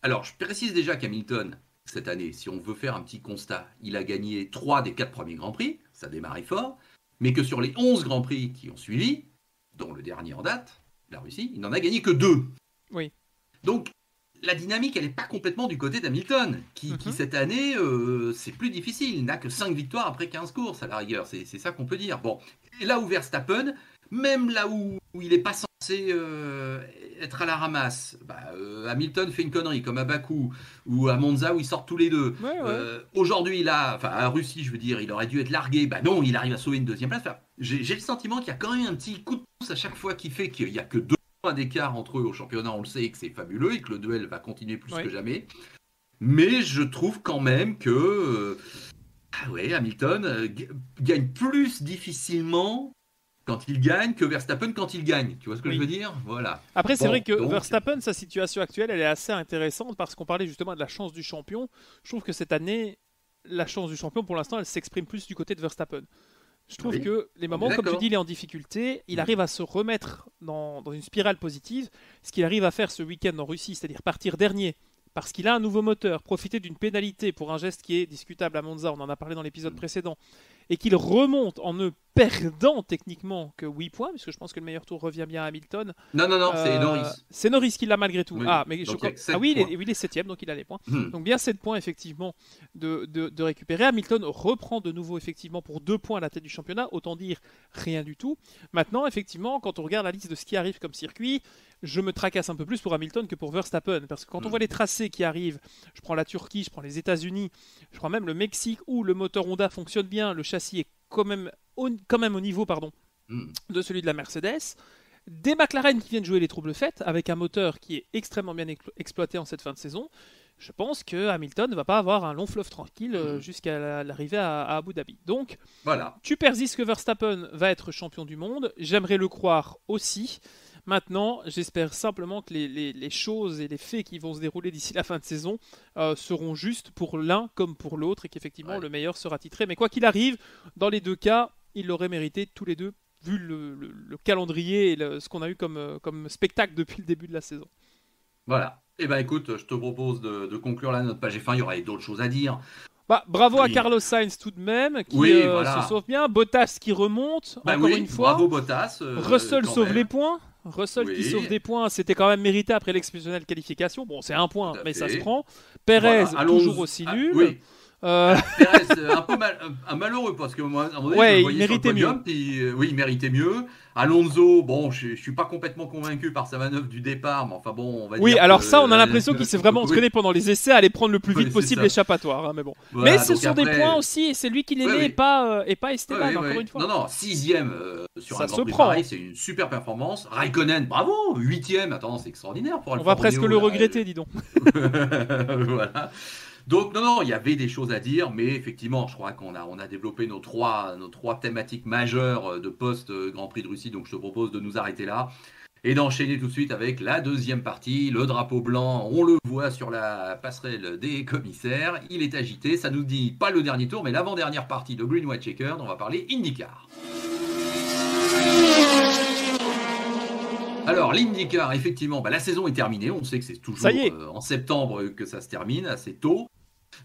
Alors, je précise déjà qu'Hamilton, cette année, si on veut faire un petit constat, il a gagné 3 des 4 premiers Grands Prix, ça démarrait fort, mais que sur les 11 Grands Prix qui ont suivi, dont le dernier en date, la Russie, il n'en a gagné que 2. Oui. Donc, la dynamique, elle n'est pas complètement du côté d'Hamilton, qui cette année, c'est plus difficile. Il n'a que 5 victoires après 15 courses, à la rigueur. C'est ça qu'on peut dire. Bon, et là où Verstappen, même là où il n'est pas censé être à la ramasse, Hamilton fait une connerie, comme à Bakou ou à Monza, où ils sortent tous les deux. Ouais. Aujourd'hui, à Russie, je veux dire, il aurait dû être largué. Non, il arrive à sauver une deuxième place. J'ai le sentiment qu'il y a quand même un petit coup de pouce à chaque fois qui fait qu'il n'y a que 2 points d'écart entre eux au championnat, on le sait, et que c'est fabuleux, et que le duel va continuer plus que jamais. Mais je trouve quand même que Hamilton gagne plus difficilement quand il gagne que Verstappen quand il gagne. Tu vois ce que je veux dire ? Voilà. Après, c'est vrai que Verstappen, sa situation actuelle, elle est assez intéressante parce qu'on parlait justement de la chance du champion. Je trouve que cette année, la chance du champion, pour l'instant, elle s'exprime plus du côté de Verstappen. Je trouve que les moments, comme tu dis, il est en difficulté, il arrive à se remettre dans une spirale positive. Ce qu'il arrive à faire ce week-end en Russie, c'est-à-dire partir dernier, parce qu'il a un nouveau moteur, profiter d'une pénalité pour un geste qui est discutable à Monza, on en a parlé dans l'épisode précédent, et qu'il remonte en ne perdant techniquement que 8 points, puisque je pense que le meilleur tour revient bien à Hamilton. Non, c'est Norris. C'est Norris qui l'a malgré tout. Oui. Mais il est 7ème, donc il a les points. Donc bien 7 points, effectivement, de récupérer. Hamilton reprend de nouveau, effectivement, pour 2 points à la tête du championnat. Autant dire rien du tout. Maintenant, effectivement, quand on regarde la liste de ce qui arrive comme circuit, je me tracasse un peu plus pour Hamilton que pour Verstappen. Parce que quand on voit les tracés qui arrivent, je prends la Turquie, je prends les États-Unis, je prends même le Mexique où le moteur Honda fonctionne bien, le châssis est quand même au niveau de celui de la Mercedes. Des McLaren qui viennent jouer les troubles faits avec un moteur qui est extrêmement bien exploité en cette fin de saison. Je pense que Hamilton ne va pas avoir un long fleuve tranquille jusqu'à l'arrivée à Abu Dhabi. Donc, tu persistes que Verstappen va être champion du monde. J'aimerais le croire aussi. Maintenant, j'espère simplement que les choses et les faits qui vont se dérouler d'ici la fin de saison seront justes pour l'un comme pour l'autre et qu'effectivement le meilleur sera titré. Mais quoi qu'il arrive, dans les deux cas, ils l'auraient mérité tous les deux, vu le calendrier et ce qu'on a eu comme spectacle depuis le début de la saison. Voilà. Écoute, je te propose de conclure la note page F1. Il y aurait d'autres choses à dire. Bravo à Carlos Sainz tout de même, qui se sauve bien. Bottas qui remonte, encore une fois. Bravo Bottas. Russell sauve les points. Russell qui sauve des points, c'était quand même mérité après l'exceptionnelle qualification. Bon, c'est un point, mais ça se prend. Perez, toujours aussi nul. Perez, un malheureux parce que moi, à un moment donné, il méritait mieux. Il méritait mieux. Alonso, bon, je suis pas complètement convaincu par sa manœuvre du départ, mais enfin bon, on va dire. Oui, alors ça, on a l'impression qu'il s'est vraiment entraîné pendant les essais à aller prendre le plus vite possible l'échappatoire. Mais bon. Voilà, mais ce sont des points aussi, et c'est lui qui les met et pas Esteban, encore une fois. Non, 6ème sur un Grand Prix pareil, c'est une super performance. Raikkonen, bravo, 8ème, attends, c'est extraordinaire. On va presque le regretter, dis donc. Voilà. Donc non, il y avait des choses à dire, mais effectivement, je crois qu'on a développé nos trois thématiques majeures de post-Grand Prix de Russie, donc je te propose de nous arrêter là et d'enchaîner tout de suite avec la deuxième partie, le drapeau blanc, on le voit sur la passerelle des commissaires, il est agité, ça nous dit pas le dernier tour, mais l'avant-dernière partie de Green White Checkered, on va parler IndyCar. Alors, l'IndyCar, effectivement, la saison est terminée. On sait que c'est toujours en septembre que ça se termine, assez tôt,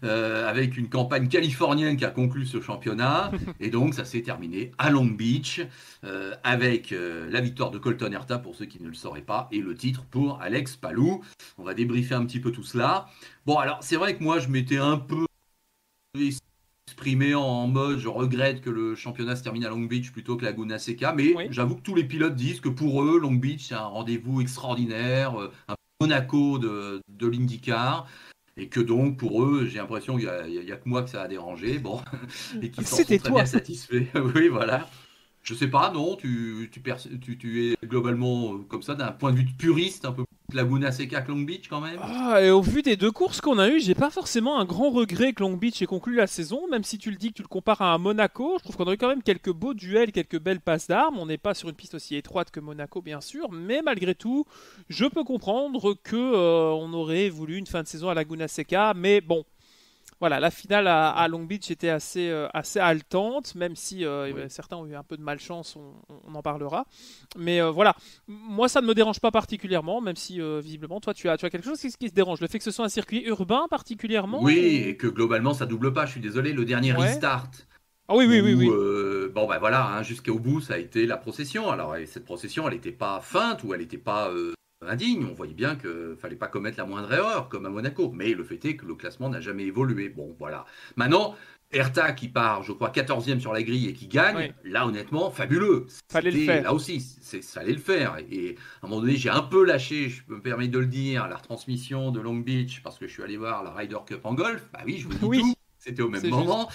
avec une campagne californienne qui a conclu ce championnat. Et donc, ça s'est terminé à Long Beach, avec la victoire de Colton Herta, pour ceux qui ne le sauraient pas, et le titre pour Alex Palou. On va débriefer un petit peu tout cela. Bon, alors, c'est vrai que moi, je m'étais un peu exprimé en mode je regrette que le championnat se termine à Long Beach plutôt que Laguna Seca, mais j'avoue que tous les pilotes disent que pour eux Long Beach c'est un rendez-vous extraordinaire, un Monaco de l'IndyCar, Et que donc, pour eux, j'ai l'impression qu'il y a que moi que ça a dérangé, bon, et qu'ils s'en sont C'était très toi. bien satisfaits. Oui, voilà. Je sais pas, non, tu es globalement comme ça, d'un point de vue de puriste, un peu plus Laguna Seca que Long Beach quand même. Ah, et au vu des deux courses qu'on a eues, j'ai pas forcément un grand regret que Long Beach ait conclu la saison, même si tu le dis que tu le compares à un Monaco. Je trouve qu'on a eu quand même quelques beaux duels, quelques belles passes d'armes. On n'est pas sur une piste aussi étroite que Monaco, bien sûr, mais malgré tout, je peux comprendre que on aurait voulu une fin de saison à Laguna Seca, mais bon. Voilà, la finale à Long Beach était assez haletante, même si Oui. certains ont eu un peu de malchance, on en parlera. Mais voilà, moi ça ne me dérange pas particulièrement, même si visiblement toi tu as quelque chose qui se dérange. Le fait que ce soit un circuit urbain particulièrement Oui, ou... et que globalement ça double pas, je suis désolé, le dernier Ouais. restart, Ah oui, oui, oui, où, oui. bon ben voilà, hein, jusqu'au bout ça a été la procession. Alors et cette procession, elle n'était pas feinte ou elle n'était pas indigne, on voyait bien qu'il fallait pas commettre la moindre erreur, comme à Monaco. Mais le fait est que le classement n'a jamais évolué. Bon, voilà. Maintenant, Erta qui part, je crois, 14e sur la grille et qui gagne, Ouais, là honnêtement, fabuleux. fallait le C'était, faire. là aussi, ça allait le faire. Et à un moment donné, j'ai un peu lâché, je me permets de le dire, la retransmission de Long Beach, parce que je suis allé voir la Ryder Cup en golf. Bah oui, je vous dis Oui, tout. C'était au même c'est juste. moment.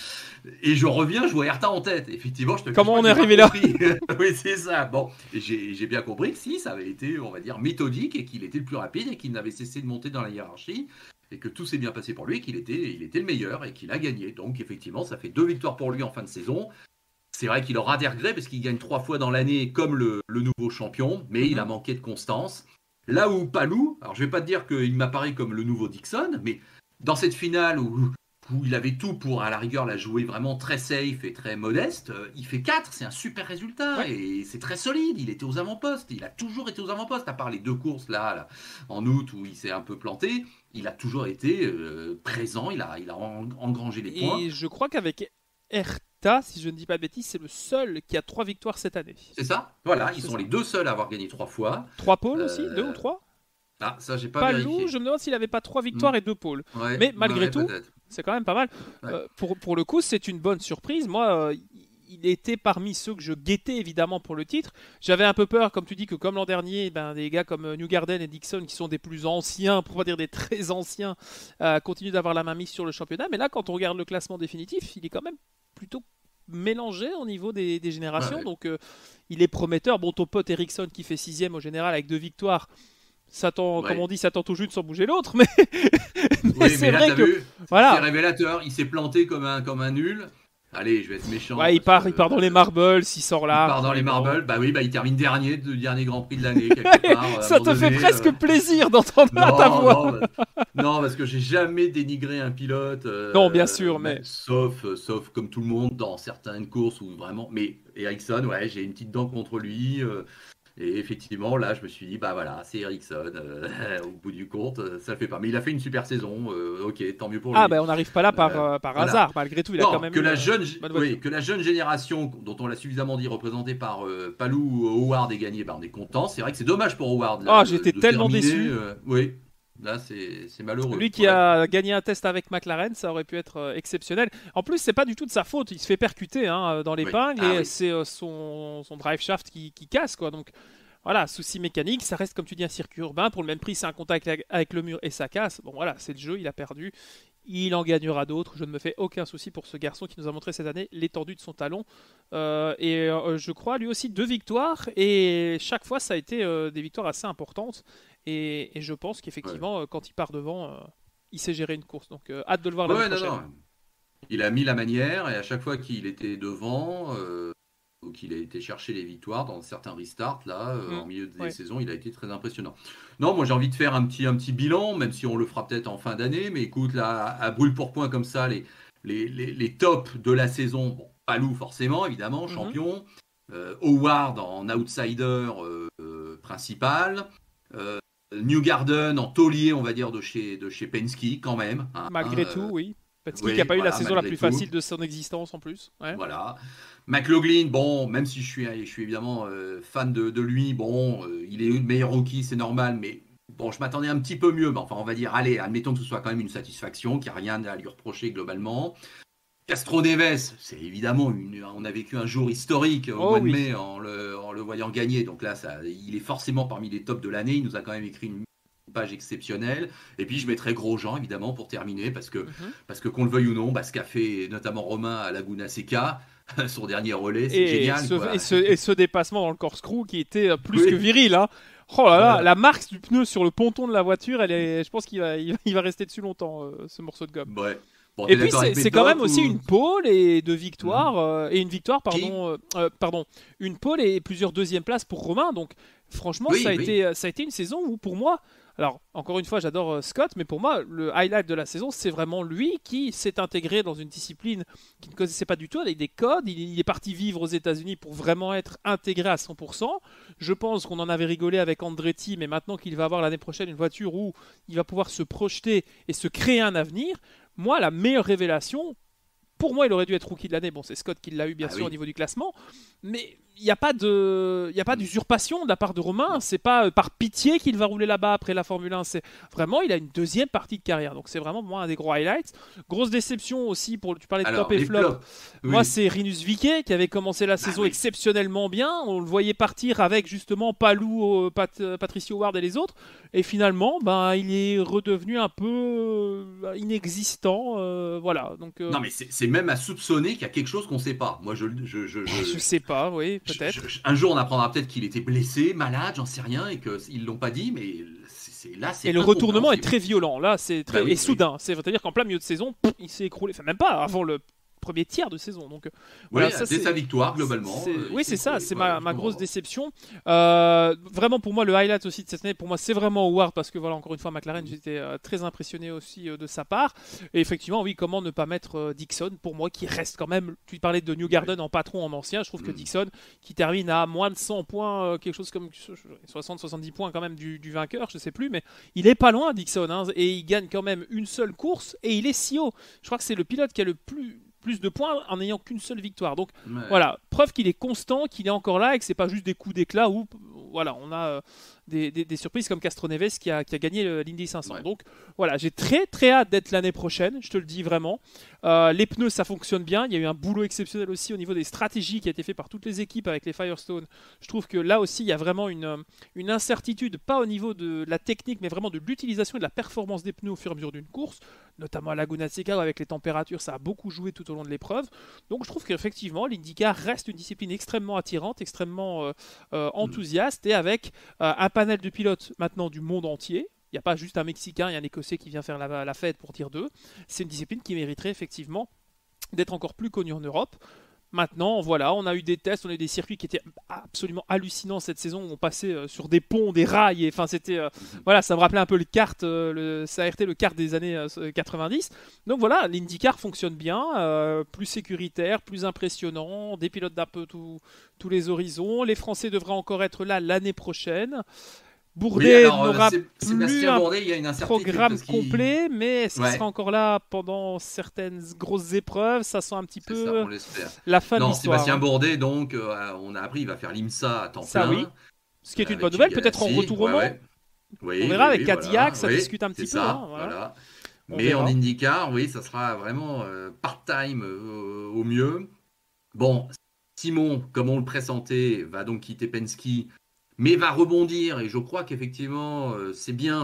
Et je reviens, je vois Erta en tête. Effectivement, je te cache Comment pas on que est j'ai pas arrivé là? compris. Oui, c'est ça. Bon, et j'ai bien compris que si, ça avait été, on va dire, méthodique et qu'il était le plus rapide et qu'il n'avait cessé de monter dans la hiérarchie et que tout s'est bien passé pour lui, il était le meilleur et qu'il a gagné. Donc, effectivement, ça fait 2 victoires pour lui en fin de saison. C'est vrai qu'il aura des regrets parce qu'il gagne 3 fois dans l'année comme le nouveau champion, mais il a Mhm. manqué de constance. Là où Palou, alors je vais pas te dire qu'il m'apparaît comme le nouveau Dixon, mais dans cette finale où il avait tout pour, à la rigueur, la jouer vraiment très safe et très modeste, il fait 4, c'est un super résultat Ouais. et c'est très solide. Il était aux avant-postes, il a toujours été aux avant-postes, à part les 2 courses là, en août où il s'est un peu planté. Il a toujours été présent, il a engrangé les points. Et je crois qu'avec Erta, si je ne dis pas de bêtises, c'est le seul qui a 3 victoires cette année. C'est ça, voilà, ils C'est sont ça. les deux seuls à avoir gagné 3 fois. 3 pôles aussi, 2 ou Euh, 3. Ah, ça, j'ai pas Palou, vérifié. je me demande s'il n'avait pas 3 Hmm. victoires et 2 pôles. Ouais, Mais malgré ouais, tout, peut-être. c'est quand même pas mal. Ouais. Pour le coup, c'est une bonne surprise. Moi, il était parmi ceux que je guettais évidemment pour le titre. J'avais un peu peur, comme tu dis, que comme l'an dernier, ben, des gars comme Newgarden et Dixon, qui sont des plus anciens, pour pas dire des très anciens, continuent d'avoir la main mise sur le championnat. Mais là, quand on regarde le classement définitif, il est quand même plutôt mélangé au niveau des Ouais, générations. ouais. Donc, il est prometteur. Bon, ton pote Ericsson qui fait 6ème au général avec 2 victoires. Comme on Ouais. dit, ça tend tout juste sans bouger l'autre, mais, mais Oui, c'est mais là, vrai t'as que vu, c'est voilà. révélateur. Il s'est planté comme un nul. Allez, je vais être méchant Ouais, parce il part dans les que marbles, il sort il part l'arc. dans Oui, les bon. marbles. Bah oui, bah il termine dernier du dernier Grand Prix de l'année quelque part. À un Ça moment te fait donné. presque plaisir d'entendre ta Non, voix. non, non, parce que j'ai jamais dénigré un pilote, Non, bien sûr, mais sauf comme tout le monde dans certaines courses où vraiment. Mais Ericsson, ouais, j'ai une petite dent contre lui. Et effectivement, là, je me suis dit, bah voilà, c'est Ericsson. Au bout du compte, ça le fait pas. Mais il a fait une super saison. Ok, tant mieux pour ah lui. ben on n'arrive pas là par Voilà. hasard. Malgré tout, il a quand Non, même que eu la une jeune, bonne voiture. oui, que la jeune génération, dont on l'a suffisamment dit, représentée par Palou Howard, ait gagné, bah, on est content. C'est vrai que c'est dommage pour Howard là, Ah, j'étais de tellement terminer. déçu. Oui, là c'est malheureux. Lui qui Ouais. a gagné un test avec McLaren, ça aurait pu être exceptionnel. En plus, c'est pas du tout de sa faute. Il se fait percuter hein, dans Oui. l'épingle Ah et oui. c'est son drive shaft qui casse quoi. Donc voilà, souci mécanique, ça reste comme tu dis un circuit urbain. Pour le même prix, c'est un contact avec le mur et ça casse. Bon voilà, c'est le jeu, il a perdu. Il en gagnera d'autres. Je ne me fais aucun souci pour ce garçon qui nous a montré cette année l'étendue de son talon. Je crois lui aussi 2 victoires et chaque fois ça a été des victoires assez importantes. Et je pense Ouais. qu'effectivement, quand il part devant, il sait gérer une course. Donc hâte de le voir l'année Ouais, non, prochaine. non. Il a mis la manière et à chaque fois qu'il était devant ou qu'il a été chercher les victoires dans certains restarts là Mm. en milieu des Ouais. saisons, il a été très impressionnant. Non, moi j'ai envie de faire un petit bilan, même si on le fera peut-être en fin d'année, mais écoute là à brûle pour point comme ça les tops de la saison. Bon, Palou forcément évidemment Mhm. champion, Howard en outsider principal. Euh, Newgarden en taulier, on va dire, de chez Penske, quand même. Hein, Malgré tout, oui. Petski qui n'a oui, pas eu la voilà, saison la malgré plus tout. facile de son existence en plus. Ouais. Voilà. McLaughlin, bon, même si je suis évidemment fan de lui, bon, il est le meilleur rookie, c'est normal, mais bon, je m'attendais un petit peu mieux. Mais enfin, on va dire, allez, admettons que ce soit quand même une satisfaction, qu'il n'y a rien à lui reprocher globalement. Castro Neves, c'est évidemment, on a vécu un jour historique au Oh mois de oui. mai en le voyant gagner. Donc là, ça, il est forcément parmi les tops de l'année. Il nous a quand même écrit page exceptionnelle. Et puis je mettrai Grosjean évidemment pour terminer parce que qu'on le veuille ou non, ce qu'a fait notamment Romain à Laguna Seca, son dernier relais, c'est génial. Et ce dépassement dans le corkscrew qui était plus que viril. Hein. Oh là là, la marque du pneu sur le ponton de la voiture, je pense qu'il va rester dessus longtemps, ce morceau de gomme. Ouais. Bon, et puis c'est quand même aussi une pole et deux victoires et une victoire une pole et plusieurs deuxièmes places pour Romain. Donc franchement ça a été une saison où pour moi, alors encore une fois j'adore Scott, mais pour moi le highlight de la saison c'est vraiment lui qui s'est intégré dans une discipline qu'il ne connaissait pas du tout avec des codes. Il est parti vivre aux États-Unis pour vraiment être intégré à 100%. Je pense qu'on en avait rigolé avec Andretti, mais maintenant qu'il va avoir l'année prochaine une voiture où il va pouvoir se projeter et se créer un avenir. Moi, la meilleure révélation, pour moi, il aurait dû être rookie de l'année. Bon, c'est Scott qui l'a eu, bien sûr, au niveau du classement. Mais il n'y a pas d'usurpation de la part de Romain. C'est pas par pitié qu'il va rouler là-bas après la Formule 1. C'est vraiment, il a une deuxième partie de carrière. Donc, c'est vraiment, pour moi, un des gros highlights. Grosse déception aussi, tu parlais de top et flop. Moi, c'est Rinus VeeKay qui avait commencé la saison exceptionnellement bien. On le voyait partir avec, justement, Palou, Patricio Ward et les autres. Et finalement, il est redevenu un peu inexistant. Voilà. Donc, non, mais c'est même à soupçonner qu'il y a quelque chose qu'on ne sait pas. Moi, je sais pas, oui, peut-être. Un jour, on apprendra peut-être qu'il était blessé, malade, j'en sais rien, et qu'ils l'ont pas dit, mais c'est et le retournement est très violent, là, c'est très soudain. C'est-à-dire qu'en plein milieu de saison, il s'est écroulé. Enfin, même pas avant le premier tiers de saison. Donc, voilà, ça, dès sa victoire, globalement. Oui, c'est ça, c'est ma grosse déception. Vraiment, pour moi, le highlight aussi de cette année, pour moi, c'est vraiment Howard, parce que, voilà, encore une fois, McLaren, j'étais très impressionné aussi de sa part. Et effectivement, oui, comment ne pas mettre Dixon, pour moi, qui reste quand même, tu parlais de Newgarden en patron, en ancien, je trouve que Dixon, qui termine à moins de 100 points, quelque chose comme 60-70 points quand même du vainqueur, je sais plus, mais il est pas loin, Dixon, hein, et il gagne quand même une seule course, et il est si haut. Je crois que c'est le pilote qui a le plus de points en n'ayant qu'une seule victoire. Donc voilà, preuve qu'il est constant, qu'il est encore là et que c'est pas juste des coups d'éclat où voilà, on a des surprises comme Castroneves qui a gagné l'Indy 500. Ouais. Donc voilà, j'ai très très hâte d'être l'année prochaine, je te le dis vraiment. Les pneus, ça fonctionne bien. Il y a eu un boulot exceptionnel aussi au niveau des stratégies qui a été fait par toutes les équipes avec les Firestone. Je trouve que là aussi, il y a vraiment une incertitude, pas au niveau de la technique, mais vraiment de l'utilisation et de la performance des pneus au fur et à mesure d'une course, notamment à Laguna Seca où avec les températures, ça a beaucoup joué tout au long de l'épreuve. Donc je trouve qu'effectivement, l'IndyCar reste une discipline extrêmement attirante, extrêmement enthousiaste et avec un panel de pilotes maintenant du monde entier. Il n'y a pas juste un Mexicain et un Écossais qui vient faire la fête pour dire d'eux. C'est une discipline qui mériterait effectivement d'être encore plus connue en Europe. Maintenant, voilà, on a eu des tests, on a eu des circuits qui étaient absolument hallucinants cette saison. On passait sur des ponts, des rails, et enfin c'était, voilà, ça me rappelait un peu le kart, le CRT, le kart des années 90. Donc voilà, l'IndyCar fonctionne bien, plus sécuritaire, plus impressionnant, des pilotes d'un peu tous les horizons. Les Français devraient encore être là l'année prochaine. Bourdet n'aura plus un programme complet, mais est-ce qu'il sera encore là pendant certaines grosses épreuves? Ça sent un petit peu la fin de l'histoire. Sébastien Bourdet, donc, on a appris, il va faire l'IMSA à temps plein. Oui. Ce qui est une bonne nouvelle, peut-être en retour au Mans. Oui, on verra avec Cadillac, ça discute un petit peu. Ça, voilà. Mais en IndyCar, oui, ça sera vraiment part-time au mieux. Bon, Simon, comme on le pressentait, va donc quitter Penske, mais va rebondir, et je crois qu'effectivement c'est bien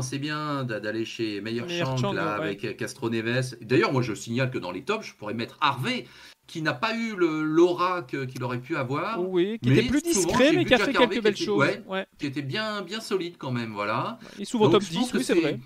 d'aller chez Meyer-Shank avec Castroneves. D'ailleurs, moi je signale que dans les tops, je pourrais mettre Harvey, qui n'a pas eu l'aura qu'il aurait pu avoir. Oui, qui était plus discret, mais qui a fait quelques belles choses. Qui était bien solide quand même, voilà. Il est souvent top 10, oui, c'est vrai.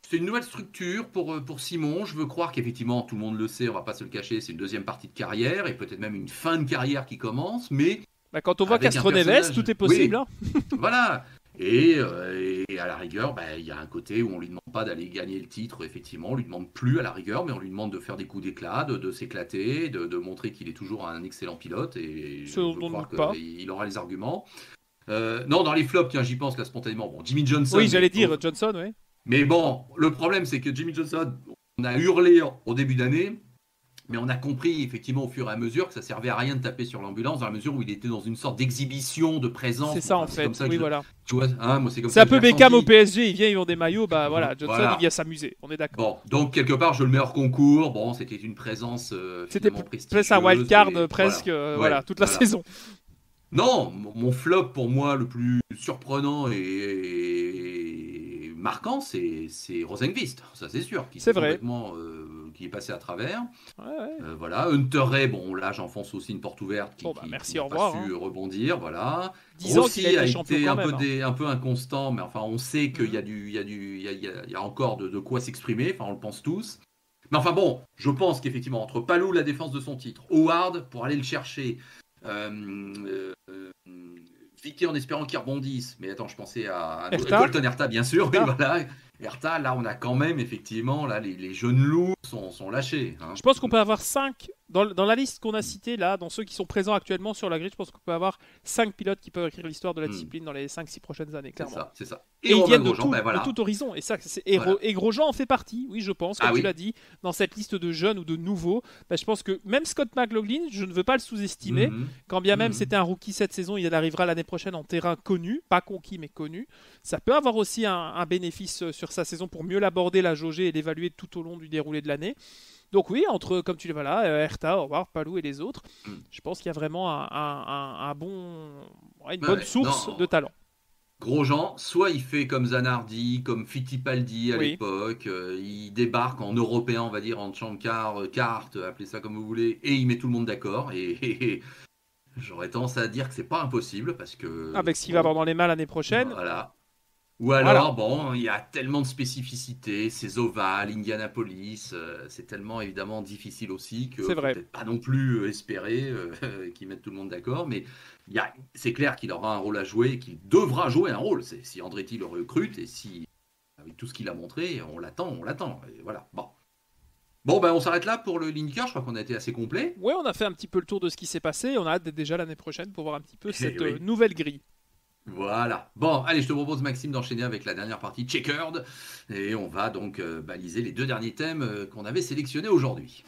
C'est une nouvelle structure pour Simon. Je veux croire qu'effectivement, tout le monde le sait, on va pas se le cacher, c'est une deuxième partie de carrière, et peut-être même une fin de carrière qui commence, mais... quand on voit Castroneves, tout est possible. Oui. Hein. Voilà. Et à la rigueur, il y a un côté où on lui demande pas d'aller gagner le titre, effectivement, on lui demande plus à la rigueur, mais on lui demande de faire des coups d'éclat, de s'éclater, de montrer qu'il est toujours un excellent pilote, et je veux croire qu'il aura les arguments. Non, dans les flops, tiens, j'y pense là spontanément. Bon, Jimmy Johnson. Oui, j'allais dire Johnson, oui. Mais bon, le problème, c'est que Jimmy Johnson, on a hurlé au début d'année, mais on a compris effectivement au fur et à mesure que ça servait à rien de taper sur l'ambulance dans la mesure où il était dans une sorte d'exhibition de présence. C'est ça en fait. Oui, voilà. Tu vois, moi c'est comme ça. C'est un peu Beckham au PSG. Il vient, il vend des maillots. Voilà, Johnson il vient s'amuser. On est d'accord. Bon, donc quelque part je le mets hors concours. Bon, c'était une présence. C'était presque un wild card presque. Voilà, toute la saison. Non, mon flop pour moi le plus surprenant et marquant, c'est Rosenqvist, ça c'est sûr, c'est vrai. Qui est passé à travers. Ouais. Voilà, Hunter Ray, bon là j'enfonce aussi une porte ouverte qui, Merci, qui au n'a pas revoir. su rebondir, voilà. 10 ans qu'il a Rossi a été champion été quand même. un peu inconstant, mais enfin on sait qu'il y a Mhm. il y a encore de quoi s'exprimer, enfin on le pense tous. Mais enfin bon, je pense qu'effectivement entre Palou, la défense de son titre, Howard pour aller le chercher, Vicky en espérant qu'il rebondisse, mais attends, je pensais à Hertha. Colton Herta, bien sûr, oui, Hertha. voilà. Herta, là, on a quand même, effectivement, là, les jeunes loups sont lâchés. Hein. Je pense qu'on peut avoir 5, dans la liste qu'on a citée là, dans ceux qui sont présents actuellement sur la grille, je pense qu'on peut avoir 5 pilotes qui peuvent écrire l'histoire de la discipline dans les 5-6 prochaines années, C'est clairement. ça, c'est ça. Et Et ils Romain viennent Grosjean, ben de voilà. tout horizon. Voilà. Et Grosjean en fait partie, oui, je pense, comme Ah tu oui. l'as dit, dans cette liste de jeunes ou de nouveaux. Je pense que même Scott McLaughlin, je ne veux pas le sous-estimer. Quand bien même c'était un rookie cette saison, il arrivera l'année prochaine en terrain connu, pas conquis mais connu. Ça peut avoir aussi un bénéfice sur sa saison pour mieux l'aborder, la jauger et l'évaluer tout au long du déroulé de l'année. Donc oui, entre, comme tu le vois là, Hertha, Howard, Palou et les autres, je pense qu'il y a vraiment une bonne source Non, de talent. Grosjean, soit il fait comme Zanardi, comme Fittipaldi à Oui. l'époque, il débarque en européen, on va dire, en Chankar, kart, appelez ça comme vous voulez, et il met tout le monde d'accord. Et j'aurais tendance à dire que c'est pas impossible parce que Avec ce qu'il va bon, avoir dans les mains l'année prochaine. voilà. Ou Voilà, alors, bon, il y a tellement de spécificités, ces ovales, Indianapolis, c'est tellement évidemment difficile aussi qu'il c'est faut vrai. peut-être pas non plus espérer qu'ils mettent tout le monde d'accord, mais c'est clair qu'il aura un rôle à jouer et qu'il devra jouer un rôle. Si Andretti le recrute et si, avec tout ce qu'il a montré, on l'attend. Et voilà. Bon. Bon, ben on s'arrête là pour le Lineker, je crois qu'on a été assez complet. Ouais, on a fait un petit peu le tour de ce qui s'est passé. On a hâte d'être déjà l'année prochaine pour voir un petit peu Eh cette oui. nouvelle grille. Voilà. Bon, allez, je te propose, Maxime, d'enchaîner avec la dernière partie Checkered. Et on va donc baliser les deux derniers thèmes qu'on avait sélectionnés aujourd'hui.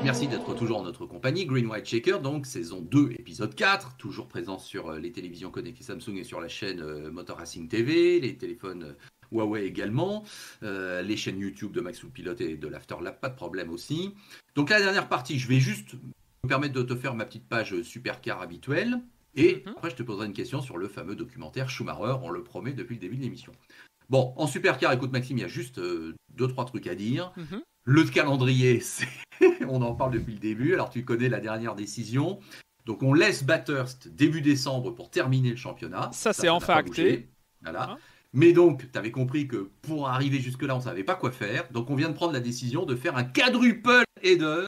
Merci d'être toujours en notre compagnie. Green White Checker, donc saison 2, épisode 4, toujours présent sur les télévisions connectées Samsung et sur la chaîne Motor Racing TV, les téléphones Huawei également, les chaînes YouTube de Max Pilote et de l'Afterlap, pas de problème aussi. Donc la dernière partie, je vais juste me permettre de te faire ma petite page Supercar habituelle. Et après, je te poserai une question sur le fameux documentaire Schumacher, on le promet depuis le début de l'émission. Bon, en Supercar, écoute Maxime, il y a juste 2-3 trucs à dire. Le calendrier, on en parle depuis le début. Alors tu connais la dernière décision. Donc on laisse Bathurst début décembre pour terminer le championnat. Ça c'est enfin acté. Voilà. Mais donc, tu avais compris que pour arriver jusque-là, on ne savait pas quoi faire. Donc on vient de prendre la décision de faire un quadruple header.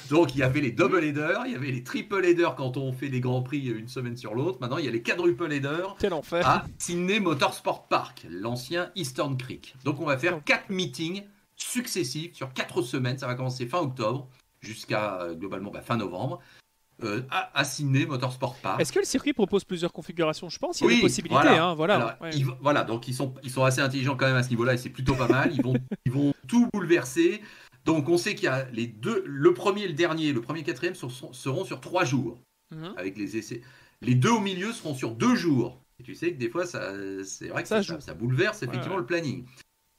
Donc il y avait les double headers, il y avait les triple headers quand on fait des grands prix une semaine sur l'autre. Maintenant, il y a les quadruple headers Quel enfer. à Sydney Motorsport Park, l'ancien Eastern Creek. Donc on va faire 4 meetings successifs sur 4 semaines. Ça va commencer fin octobre jusqu'à globalement fin novembre à Sydney Motorsport Park. Est-ce que le circuit propose plusieurs configurations? Je pense qu'il y a des possibilités. Voilà. Hein, voilà. Alors, voilà, donc ils sont assez intelligents quand même à ce niveau-là et c'est plutôt pas mal. Ils vont tout bouleverser. Donc on sait qu'il y a les deux, le premier et le dernier, le premier et le quatrième seront sur 3 jours avec les essais. Les deux au milieu seront sur 2 jours. Et tu sais que des fois, c'est vrai que ça bouleverse effectivement le planning.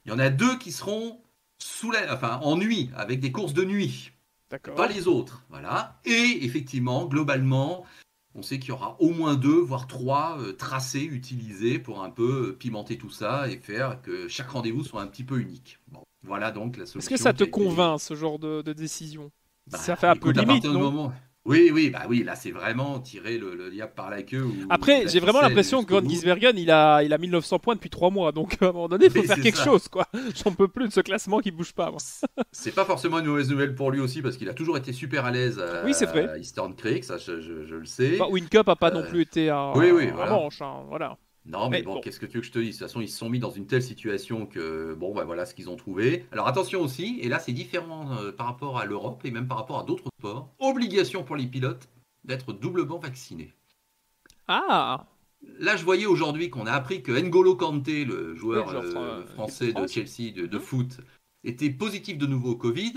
Il y en a 2 qui seront en nuit, avec des courses de nuit. D'accord. Pas les autres. Voilà. Et effectivement, globalement, on sait qu'il y aura au moins 2, voire 3 tracés utilisés pour un peu pimenter tout ça et faire que chaque rendez-vous soit un petit peu unique. Bon, voilà donc la solution. Est-ce que ça te convainc, ce genre de décision? Ça fait un peu écoute, limite, non? Oui, là c'est vraiment tirer le diable par la queue. Après, j'ai vraiment l'impression que Ron Gisbergen, il a 1900 points depuis 3 mois, donc à un moment donné, il faut faire quelque chose, quoi. J'en peux plus de ce classement qui bouge pas, moi. C'est pas forcément une mauvaise nouvelle pour lui aussi, parce qu'il a toujours été super à l'aise à Eastern Creek, ça je le sais. Win-Cup a pas non plus été un manche, hein, voilà. Non, mais bon, qu'est-ce que tu veux que je te dise? De toute façon, ils se sont mis dans une telle situation que, voilà ce qu'ils ont trouvé. Alors attention aussi, et là c'est différent par rapport à l'Europe et même par rapport à d'autres sports. Obligation pour les pilotes d'être doublement vaccinés. Ah! Là, je voyais aujourd'hui qu'on a appris que N'Golo Kanté, le joueur français de Chelsea de foot, était positif de nouveau au Covid.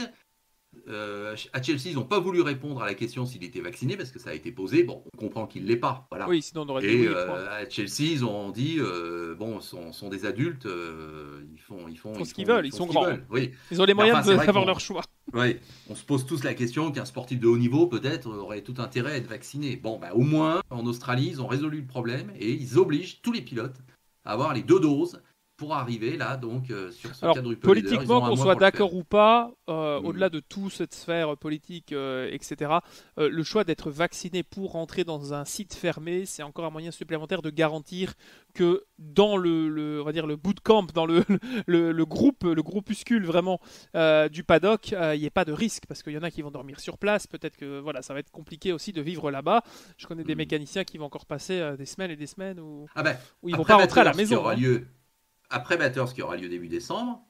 À Chelsea, ils n'ont pas voulu répondre à la question s'il était vacciné parce que ça a été posé. Bon, on comprend qu'il ne l'est pas. Voilà. Oui, sinon on aurait dit oui. À Chelsea, ils ont dit sont des adultes, ils font ce qu'ils veulent, ils sont grands. Oui. Ils ont les moyens d'avoir leur choix. Ouais, on se pose tous la question qu'un sportif de haut niveau, peut-être, aurait tout intérêt à être vacciné. Bon, bah, au moins, en Australie, ils ont résolu le problème et ils obligent tous les pilotes à avoir les 2 doses pour arriver là, donc, sur ce Alors, quadruple leader. Ils politiquement, ont un qu'on mois soit pour le faire. d'accord ou pas, Hmm. au-delà de toute cette sphère politique, etc., le choix d'être vacciné pour rentrer dans un site fermé, c'est encore un moyen supplémentaire de garantir que dans on va dire le bootcamp, dans le groupuscule vraiment du paddock, il n'y ait pas de risque, parce qu'il y en a qui vont dormir sur place, peut-être que voilà, ça va être compliqué aussi de vivre là-bas. Je connais des Hmm. mécaniciens qui vont encore passer des semaines et des semaines Ah ben, où ils vont après pas rentrer à la Bathurst qui maison, aura hein. lieu, après Bathurst qui aura lieu début décembre,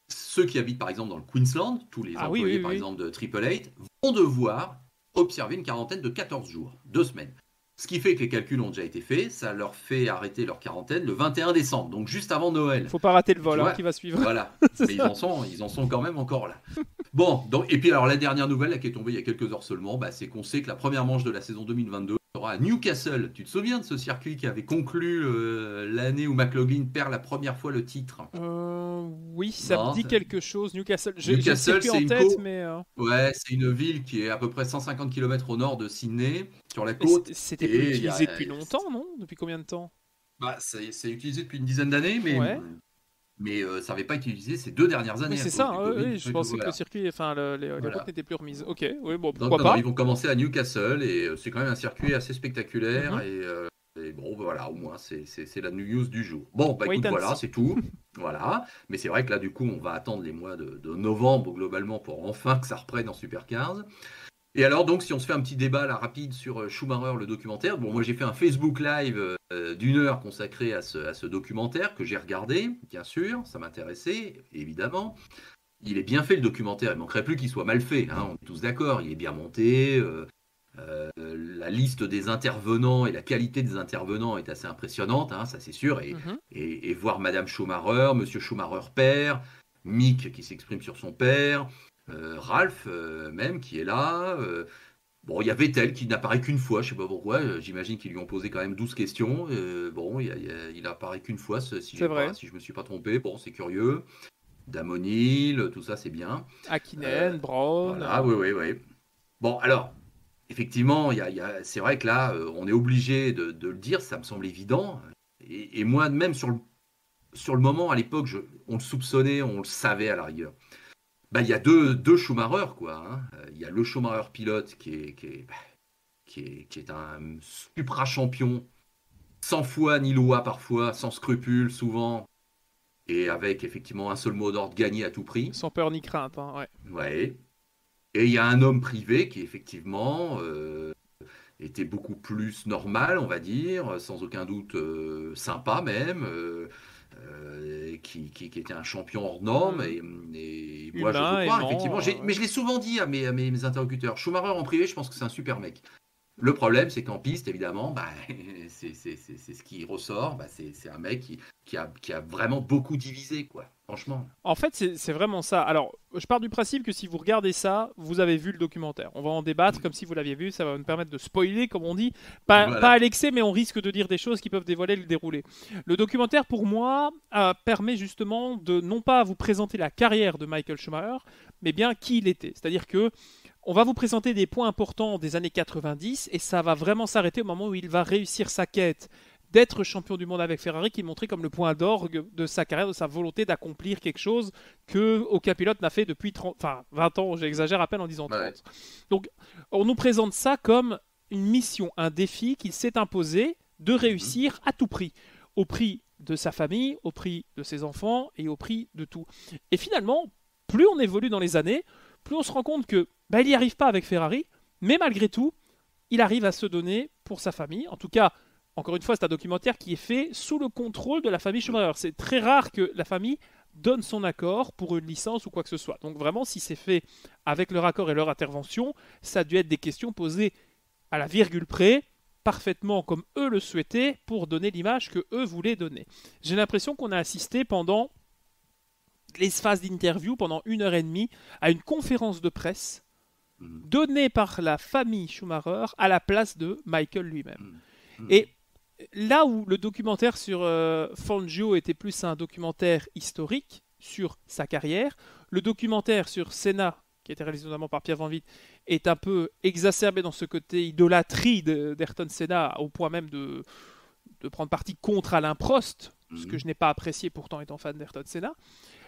ceux qui habitent par exemple dans le Queensland, tous les Ah oui, oui, employés par oui. exemple de Triple Eight, vont devoir observer une quarantaine de 14 jours, 2 semaines. Ce qui fait que les calculs ont déjà été faits, ça leur fait arrêter leur quarantaine le 21 décembre, donc juste avant Noël. Faut pas rater le Et tu vol hein, vois, qui va suivre. voilà. C'est Mais ça. ils en sont quand même encore là. Bon, donc, et puis alors la dernière nouvelle là, qui est tombée il y a quelques heures seulement, bah, c'est qu'on sait que la première manche de la saison 2022 sera à Newcastle. Tu te souviens de ce circuit qui avait conclu l'année où McLaughlin perd la première fois le titre? Oui, ça me Non, dit quelque chose. Newcastle, j'ai le Newcastle, circuit en c'est tête, mais ouais, c'est une ville qui est à peu près 150 km au nord de Sydney, sur la côte. c'était plus Et utilisé depuis longtemps, non? Depuis combien de temps? bah, c'est utilisé depuis une dizaine d'années, Ouais. mais ça n'avait pas été utilisé ces 2 dernières Oui, années à c'est cause ça. du Oui, Covid. oui, je pensais que le Voilà. circuit, enfin, les routes Voilà. n'étaient plus remises. Ok, oui, bon, Donc pourquoi non, non, pas? ils vont commencer à Newcastle et c'est quand même un circuit assez spectaculaire Mhm. et bon, voilà, au moins c'est la news du jour. Bon, bah Wait écoute, and voilà, see. c'est tout. Voilà. Mais c'est vrai que là, du coup, on va attendre les mois de novembre globalement pour enfin que ça reprenne en Super 15. Et alors, donc, si on se fait un petit débat là, rapide sur Schumacher, le documentaire, bon, moi j'ai fait un Facebook Live d'1 heure consacré à ce documentaire que j'ai regardé, bien sûr, ça m'intéressait, évidemment. Il est bien fait le documentaire, il manquerait plus qu'il soit mal fait, hein, on est tous d'accord, il est bien monté, la liste des intervenants et la qualité des intervenants est assez impressionnante, hein, ça c'est sûr, Mhm. et voir Madame Schumacher, Monsieur Schumacher père, Mick qui s'exprime sur son père, Ralph même qui est là. Bon, il y a Vettel qui n'apparaît qu'une fois, je sais pas pourquoi, j'imagine qu'ils lui ont posé quand même 12 questions. Bon, il apparaît qu'une fois, C'est vrai. si je me suis pas trompé, bon, c'est curieux. Damonil, tout ça c'est bien. Hakkinen, Brown. Voilà, oui, oui, oui. Bon, alors, effectivement, c'est vrai que là, on est obligé de le dire, ça me semble évident. Et moi, même sur le moment, à l'époque, on le soupçonnait, on le savait à la rigueur. Bah, il y a deux Schumacher, quoi, hein. Il y a le Schumacher pilote qui est un supra-champion, sans foi ni loi parfois, sans scrupules souvent, et avec effectivement un seul mot d'ordre, gagner à tout prix. Sans peur ni crainte, hein, ouais. Ouais. Et il y a un homme privé qui effectivement était beaucoup plus normal, on va dire, sans aucun doute sympa même, qui était un champion hors norme. Mhm. Et moi, j'ose le Humain, croire, effectivement. aimant. Mais je l'ai souvent dit à mes interlocuteurs. Schumacher en privé, je pense que c'est un super mec. Le problème, c'est qu'en piste, évidemment, bah, c'est ce qui ressort. Bah, c'est un mec qui a vraiment beaucoup divisé, quoi. Franchement. En fait, c'est vraiment ça. Alors, je pars du principe que si vous regardez ça, vous avez vu le documentaire. On va en débattre comme si vous l'aviez vu. Ça va nous permettre de spoiler, comme on dit. Pas à Voilà. l'excès, mais on risque de dire des choses qui peuvent dévoiler le déroulé. Le documentaire, pour moi, permet justement de non pas vous présenter la carrière de Michael Schumacher, mais bien qui il était. C'est-à-dire que on va vous présenter des points importants des années 90 et ça va vraiment s'arrêter au moment où il va réussir sa quête d'être champion du monde avec Ferrari, qui est montré comme le point d'orgue de sa carrière, de sa volonté d'accomplir quelque chose que aucun pilote n'a fait depuis 30, enfin 20 ans, j'exagère à peine en disant Ouais. 30. Donc on nous présente ça comme une mission, un défi qu'il s'est imposé de Mhm. réussir à tout prix, au prix de sa famille, au prix de ses enfants et au prix de tout. Et finalement, plus on évolue dans les années, plus on se rend compte que il n'y arrive pas avec Ferrari, mais malgré tout, il arrive à se donner pour sa famille. En tout cas, encore une fois, c'est un documentaire qui est fait sous le contrôle de la famille Schumacher. C'est très rare que la famille donne son accord pour une licence ou quoi que ce soit. Donc vraiment, si c'est fait avec leur accord et leur intervention, ça a dû être des questions posées à la virgule près, parfaitement comme eux le souhaitaient, pour donner l'image que eux voulaient donner. J'ai l'impression qu'on a assisté pendant les phases d'interview, pendant 1 heure et demie, à une conférence de presse Mhm. donné par la famille Schumacher à la place de Michael lui-même. Mhm. Mhm. Et là où le documentaire sur Fangio était plus un documentaire historique sur sa carrière, le documentaire sur Senna qui a été réalisé notamment par Pierre Van Vliet, est un peu exacerbé dans ce côté idolâtrie d'Ayrton Senna, au point même de prendre parti contre Alain Prost, ce que je n'ai pas apprécié pourtant étant fan d'Ayrton Senna.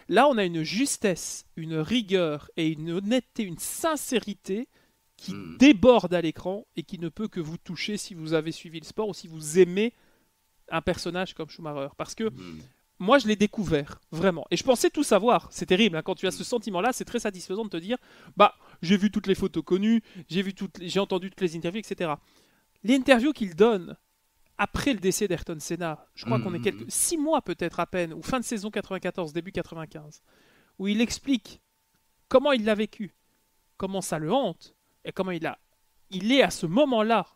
Là, on a une justesse, une rigueur et une honnêteté, une sincérité qui déborde à l'écran et qui ne peut que vous toucher si vous avez suivi le sport ou si vous aimez un personnage comme Schumacher. Parce que moi, je l'ai découvert, vraiment. Et je pensais tout savoir. C'est terrible, hein, quand tu as ce sentiment-là, c'est très satisfaisant de te dire, bah, j'ai vu toutes les photos connues, j'ai entendu toutes les interviews, etc. L'interview qu'il donne après le décès d'Ayrton Senna, je crois qu'on est 6 mois peut-être à peine, ou fin de saison 94, début 95, où il explique comment il l'a vécu, comment ça le hante, et comment il est à ce moment-là.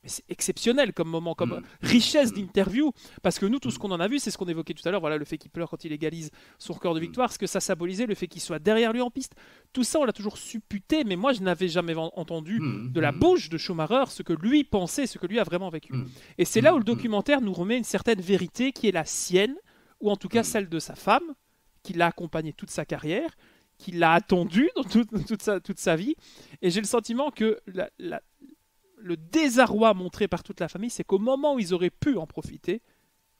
Mais c'est exceptionnel comme moment, comme richesse d'interview, parce que nous, tout ce qu'on en a vu, c'est ce qu'on évoquait tout à l'heure, voilà, le fait qu'il pleure quand il égalise son record de victoire, ce que ça symbolisait, le fait qu'il soit derrière lui en piste. Tout ça, on l'a toujours supputé, mais moi, je n'avais jamais entendu de la bouche de Schumacher ce que lui pensait, ce que lui a vraiment vécu. Et c'est là où le documentaire nous remet une certaine vérité qui est la sienne, ou en tout cas celle de sa femme, qui l'a accompagné toute sa carrière, qui l'a attendu dans toute sa vie. Et j'ai le sentiment que le désarroi montré par toute la famille, c'est qu'au moment où ils auraient pu en profiter,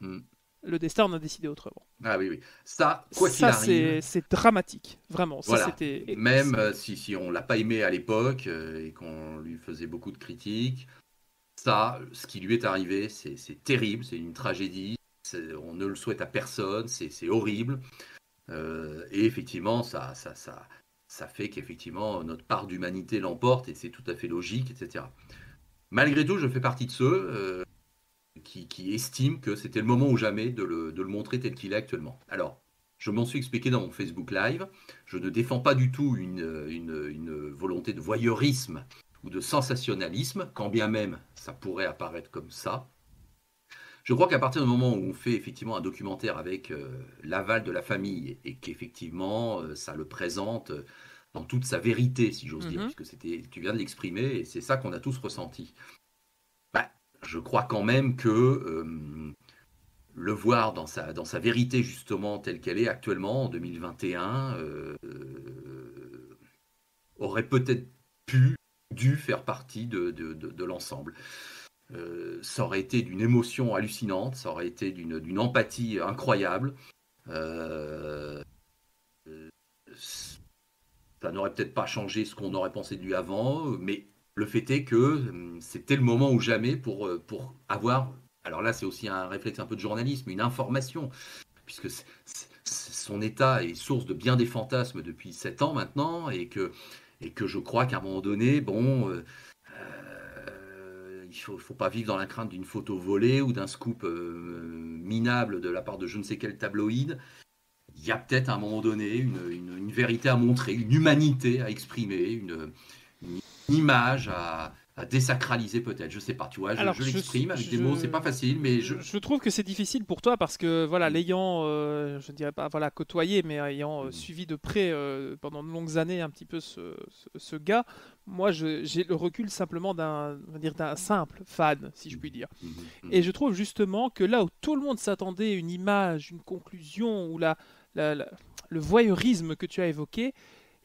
le destin en a décidé autrement. Ah oui, oui. Ça, quoi qu'il arrive... c'est dramatique, vraiment. Voilà. Ça, c'était... Même si on ne l'a pas aimé à l'époque et qu'on lui faisait beaucoup de critiques, ça, ce qui lui est arrivé, c'est terrible, c'est une tragédie, on ne le souhaite à personne, c'est horrible. Et effectivement, ça fait qu'effectivement notre part d'humanité l'emporte et c'est tout à fait logique, etc. Malgré tout, je fais partie de ceux qui estiment que c'était le moment ou jamais de le montrer tel qu'il est actuellement. Alors, je m'en suis expliqué dans mon Facebook Live. Je ne défends pas du tout une volonté de voyeurisme ou de sensationnalisme, quand bien même ça pourrait apparaître comme ça. Je crois qu'à partir du moment où on fait effectivement un documentaire avec l'aval de la famille et qu'effectivement ça le présente dans toute sa vérité, si j'ose dire, puisque tu viens de l'exprimer et c'est ça qu'on a tous ressenti. Je crois quand même que le voir dans sa vérité justement telle qu'elle est actuellement en 2021 aurait peut-être dû faire partie de l'ensemble. Ça aurait été d'une émotion hallucinante, ça aurait été d'une empathie incroyable. Ça n'aurait peut-être pas changé ce qu'on aurait pensé de lui avant, mais le fait est que c'était le moment ou jamais pour avoir, alors là c'est aussi un réflexe un peu de journalisme, une information, puisque son état est source de bien des fantasmes depuis 7 ans maintenant, et que je crois qu'à un moment donné, il ne faut pas vivre dans la crainte d'une photo volée ou d'un scoop minable de la part de je ne sais quel tabloïd. Il y a peut-être à un moment donné une vérité à montrer, une humanité à exprimer, une image à désacraliser peut-être, je sais pas, tu vois, je l'exprime avec des mots, c'est pas facile, mais je trouve que c'est difficile pour toi parce que voilà, l'ayant, je ne dirais pas voilà côtoyé, mais ayant suivi de près pendant de longues années un petit peu ce gars, moi j'ai le recul simplement d'un simple fan, si je puis dire. Et je trouve justement que là où tout le monde s'attendait à une image, une conclusion ou le voyeurisme que tu as évoqué,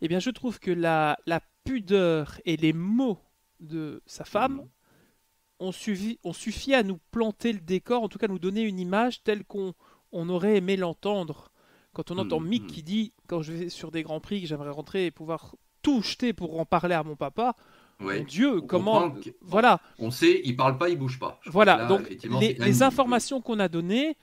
eh bien je trouve que la pudeur et les mots de sa femme ont suffi à nous planter le décor, en tout cas nous donner une image telle qu'on aurait aimé l'entendre. Quand on entend Mick qui dit « Quand je vais sur des grands prix, j'aimerais rentrer et pouvoir tout jeter pour en parler à mon papa », mon Dieu, comment... Voilà. On sait, il parle pas, il bouge pas. Voilà, là, donc les informations qu'on a données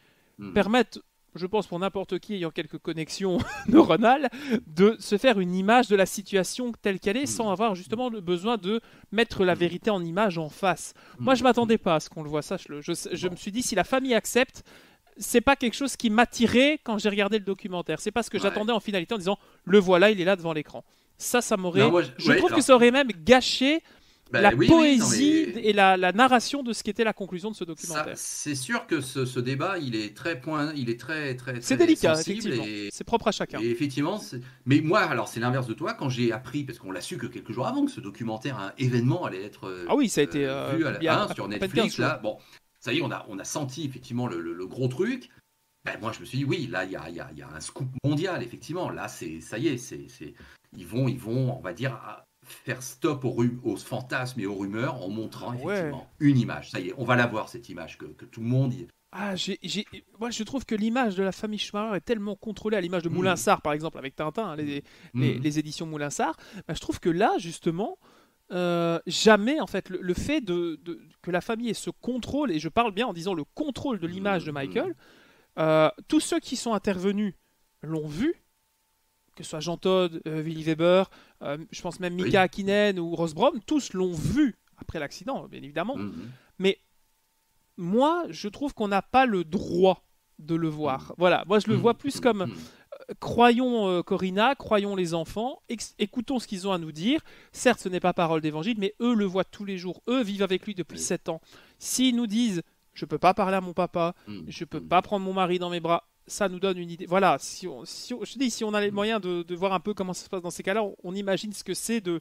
permettent, je pense pour n'importe qui ayant quelques connexions neuronales, de se faire une image de la situation telle qu'elle est sans avoir justement le besoin de mettre la vérité en image en face. Moi, je ne m'attendais pas à ce qu'on le voit, sache-le. Je me suis dit, si la famille accepte, c'est pas quelque chose qui m'attirait quand j'ai regardé le documentaire. C'est pas ce que j'attendais en finalité en disant, le voilà, il est là devant l'écran. Ça m'aurait... Je trouve que ça aurait même gâché la poésie et la narration de ce qu'était la conclusion de ce documentaire. C'est sûr que ce débat, il est très c'est délicat, sensible effectivement. C'est propre à chacun. Et effectivement, mais moi, alors c'est l'inverse de toi. Quand j'ai appris, parce qu'on l'a su que quelques jours avant que ce documentaire, un événement allait être ça a été vu sur Netflix. Là, bon, ça y est, on a senti effectivement le gros truc. Moi, je me suis dit, oui, là, il y a un scoop mondial, effectivement. Là, ça y est, ils vont, on va dire, faire stop aux fantasmes et aux rumeurs en montrant effectivement une image. Ça y est, on va la voir, cette image que tout le monde... Moi, je trouve que l'image de la famille Schumacher est tellement contrôlée, à l'image de Moulinsart, par exemple, avec Tintin, hein, les éditions Moulinsart. Bah, je trouve que là, justement, jamais, en fait, le fait que la famille ait ce contrôle, et je parle bien en disant le contrôle de l'image de Michael, tous ceux qui sont intervenus l'ont vu, que ce soit Jean Todt, Willy Weber, je pense même Mika Hakkinen ou Ross Braun, tous l'ont vu après l'accident, bien évidemment. Mais moi, je trouve qu'on n'a pas le droit de le voir. Voilà, moi je le vois plus comme croyons Corinna, croyons les enfants, écoutons ce qu'ils ont à nous dire. Certes, ce n'est pas parole d'évangile, mais eux le voient tous les jours. Eux vivent avec lui depuis 7 ans. S'ils nous disent je peux pas parler à mon papa, je peux pas prendre mon mari dans mes bras, ça nous donne une idée. Voilà, si on a les moyens de voir un peu comment ça se passe dans ces cas-là, on imagine ce que c'est de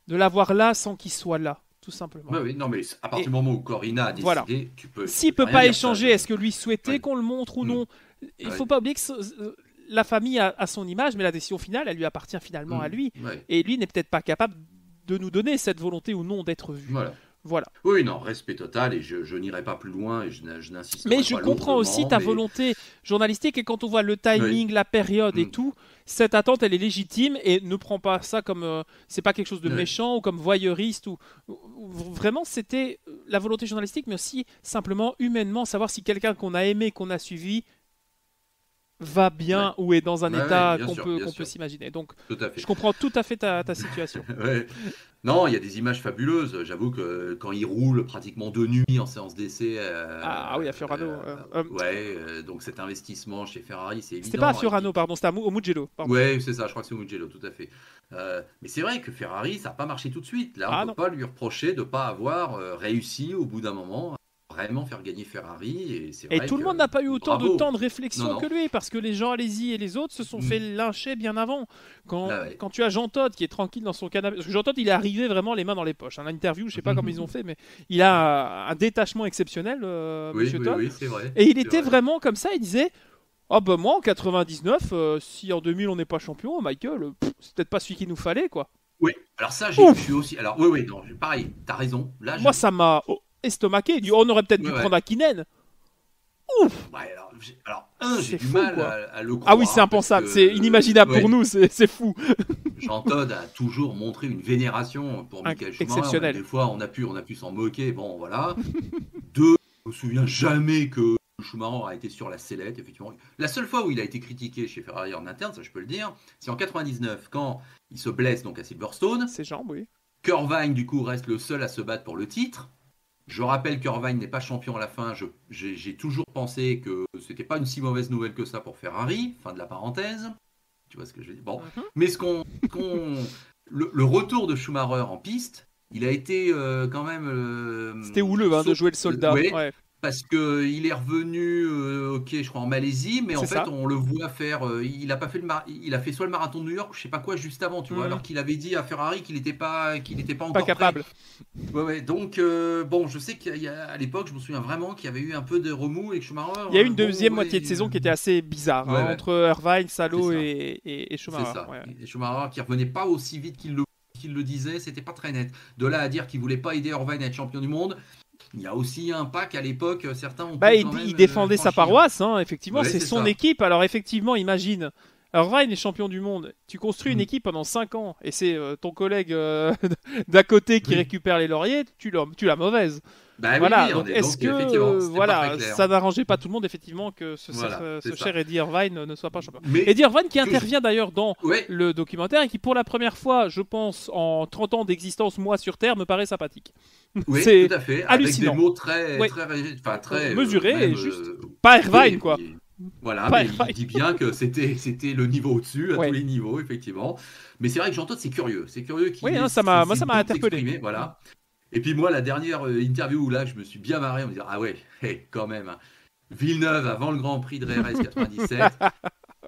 l'avoir là sans qu'il soit là. Tout simplement. Oui, non, mais à partir du moment où Corinna a décidé, tu peux. S'il peut pas échanger, est-ce que lui souhaitait qu'on le montre ou non? Il faut pas oublier que la famille a son image, mais la décision finale, elle lui appartient finalement à lui. Et lui n'est peut-être pas capable de nous donner cette volonté ou non d'être vu. Voilà. Oui, non, respect total, et je n'irai pas plus loin, et je n'insiste pas. Mais je comprends aussi ta volonté journalistique, et quand on voit le timing, la période et tout, cette attente, elle est légitime, et ne prends pas ça comme c'est pas quelque chose de méchant ou comme voyeuriste ou vraiment c'était la volonté journalistique, mais aussi simplement humainement savoir si quelqu'un qu'on a aimé, qu'on a suivi va bien ou est dans un état qu'on peut s'imaginer. Donc, je comprends tout à fait ta situation. Non, il y a des images fabuleuses. J'avoue que quand il roule pratiquement de nuit en séance d'essai... oui, à Fiorano. Donc cet investissement chez Ferrari, c'est évident. C'était pas à Fiorano, pardon, c'était au Mugello. Oui, c'est ça, je crois que c'est au Mugello, tout à fait. Mais c'est vrai que Ferrari, ça n'a pas marché tout de suite. Là, on ne peut pas lui reprocher de ne pas avoir réussi au bout d'un moment vraiment faire gagner Ferrari. Et tout le monde n'a pas eu autant de temps de réflexion que lui, parce que les gens Alesi et les autres se sont fait lyncher bien avant. Quand tu as Jean Todt qui est tranquille dans son canapé, parce que Jean Todt il est arrivé vraiment les mains dans les poches. En interview, je sais pas comment ils ont fait, mais il a un détachement exceptionnel, Monsieur Todt. Oui, c'est vrai. Et il était vraiment comme ça, il disait moi en 99, si en 2000 on n'est pas champion, Michael, c'est peut-être pas celui qu'il nous fallait, quoi. Oui, alors ça, je suis aussi. Alors, non, pareil, t'as raison. Là, moi, ça m'a estomaqué. On aurait peut-être dû prendre Hakkinen. Ouf. J'ai du fou, mal à le croire. Ah oui, c'est impensable, c'est inimaginable pour nous, c'est fou. Jean Todt a toujours montré une vénération pour Michael Schumacher. Exceptionnel. Des fois, on a pu s'en moquer. Bon, voilà. Je me souviens jamais que Schumacher a été sur la sellette, effectivement. La seule fois où il a été critiqué chez Ferrari en interne, ça je peux le dire, c'est en 99, quand il se blesse donc à Silverstone. Ses jambes, oui. Irvine, du coup, reste le seul à se battre pour le titre. Je rappelle qu'Irvine n'est pas champion à la fin. J'ai toujours pensé que c'était pas une si mauvaise nouvelle que ça pour Ferrari. Fin de la parenthèse. Tu vois ce que je veux dire? Bon. Mais le retour de Schumacher en piste, il a été quand même... C'était houleux de jouer le soldat. Ouais. Parce qu'il est revenu, je crois en Malaisie, mais en fait, on le voit faire. Il a fait soit le marathon de New York, je sais pas quoi, juste avant, tu vois, alors qu'il avait dit à Ferrari qu'il n'était pas encore capable. Ouais. Donc je sais qu'à l'époque, je me souviens vraiment qu'il y avait eu un peu de remous et que Schumacher. Il y a eu une deuxième moitié de saison qui était assez bizarre entre Irvine, Salo et Schumacher. C'est ça. Et Schumacher qui revenait pas aussi vite qu'il le disait, c'était pas très net. De là à dire qu'il voulait pas aider Irvine à être champion du monde. Il y a aussi un pas qu'à l'époque, certains ont il défendait sa paroisse, effectivement, c'est son équipe. Alors effectivement, imagine, Irvine est champion du monde, tu construis une équipe pendant 5 ans, et c'est ton collègue d'à côté qui récupère les lauriers, tu l'as mauvaise. Donc est-ce que ça n'arrangeait pas tout le monde effectivement que ce cher Eddie Irvine ne soit pas champion. Eddie Irvine qui intervient d'ailleurs dans le documentaire et qui pour la première fois, je pense, en 30 ans d'existence, moi sur Terre, me paraît sympathique. Oui, c'est tout à fait. hallucinant. Avec des mots très mesurés et juste. Pas Irvine, quoi. Voilà, mais il dit bien que c'était le niveau au-dessus, à tous les niveaux, effectivement. Mais c'est vrai que Jean Todt, c'est curieux. C'est curieux qu'il ça m'a interpellé. Voilà. Et puis moi, la dernière interview où là, je me suis bien marré, on me dit quand même, hein. Villeneuve avant le Grand Prix de RS 97,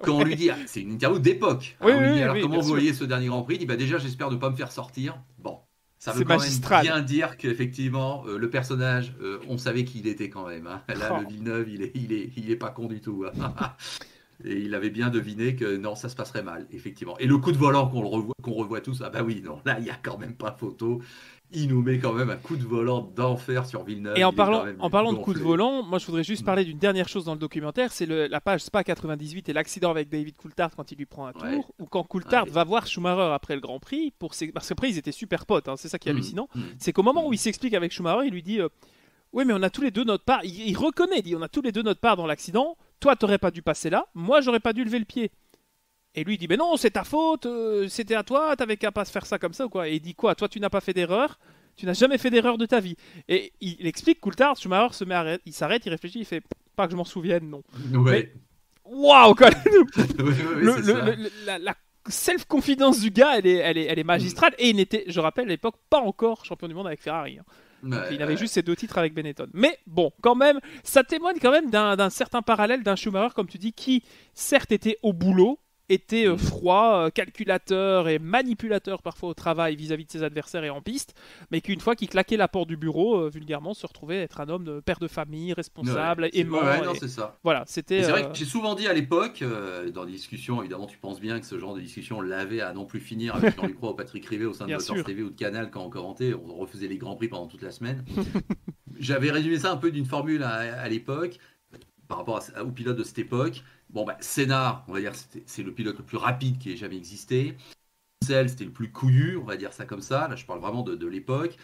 quand on lui dit, c'est une interview d'époque. On lui dit, alors comment vous voyez ce dernier Grand Prix? Il dit, déjà, j'espère ne pas me faire sortir. Bon, ça veut quand même bien dire qu'effectivement, le personnage, on savait qui il était quand même. Hein. Là, le Villeneuve, il est pas con du tout. Hein. Et il avait bien deviné que non, ça se passerait mal, effectivement. Et le coup de volant qu'on revoit tous, ah bah oui, non, là, il n'y a quand même pas photo. Il nous met quand même un coup de volant d'enfer sur Villeneuve. Et en Il est quand parlant, même en parlant de coup de gonflé. volant, moi je voudrais juste parler d'une dernière chose dans le documentaire, c'est la page Spa 98 et l'accident avec David Coulthard quand il lui prend un Ouais, tour, ou quand Coulthard ouais. va voir Schumacher après le Grand Prix, parce qu'après ils étaient super potes, hein, c'est ça qui est hallucinant, Mm, c'est qu'au moment où mm, il s'explique avec Schumacher, il lui dit oui mais on a tous les deux notre part, il reconnaît, il dit on a tous les deux notre part dans l'accident, toi t'aurais pas dû passer là, moi j'aurais pas dû lever le pied. Et lui il dit mais non c'est ta faute, c'était à toi, t'avais qu'à pas se faire ça comme ça ou quoi. Et il dit quoi, toi tu n'as pas fait d'erreur, tu n'as jamais fait d'erreur de ta vie. Et il explique Coulthard, Schumacher il s'arrête, il réfléchit, il fait pas que je m'en souvienne non. mm. Mais Ouais, waouh quand même, ouais, c'est ça. la self-confidence du gars elle est magistrale et il n'était, je rappelle à l'époque, pas encore champion du monde avec Ferrari. Hein. Ouais, Donc il avait ouais. juste ses 2 titres avec Benetton. Mais bon, quand même, ça témoigne quand même d'un certain parallèle d'un Schumacher, comme tu dis, qui certes était au boulot, était Mm. froid, calculateur et manipulateur parfois au travail vis-à-vis de ses adversaires et en piste, mais qu'une fois qu'il claquait la porte du bureau, vulgairement, se retrouvait être un homme de père de famille, Ouais, responsable, aimant. ouais, non, Et c'est ça. voilà, Et c'était. c'est vrai que j'ai souvent dit à l'époque, dans des discussions, évidemment, tu penses bien que ce genre de discussion, on l'avait à non plus finir avec Jean-Luc Roy ou Patrick Rivet au sein de Bien Motors sûr. TV ou de Canal quand on commentait, on refaisait les Grands Prix pendant toute la semaine. J'avais résumé ça un peu d'une formule à l'époque, par rapport au pilote de cette époque. Bon, bah, Senna, on va dire, c'est le pilote le plus rapide qui ait jamais existé. Mansell, c'était le plus couillu, on va dire ça comme ça. Là, je parle vraiment de l'époque.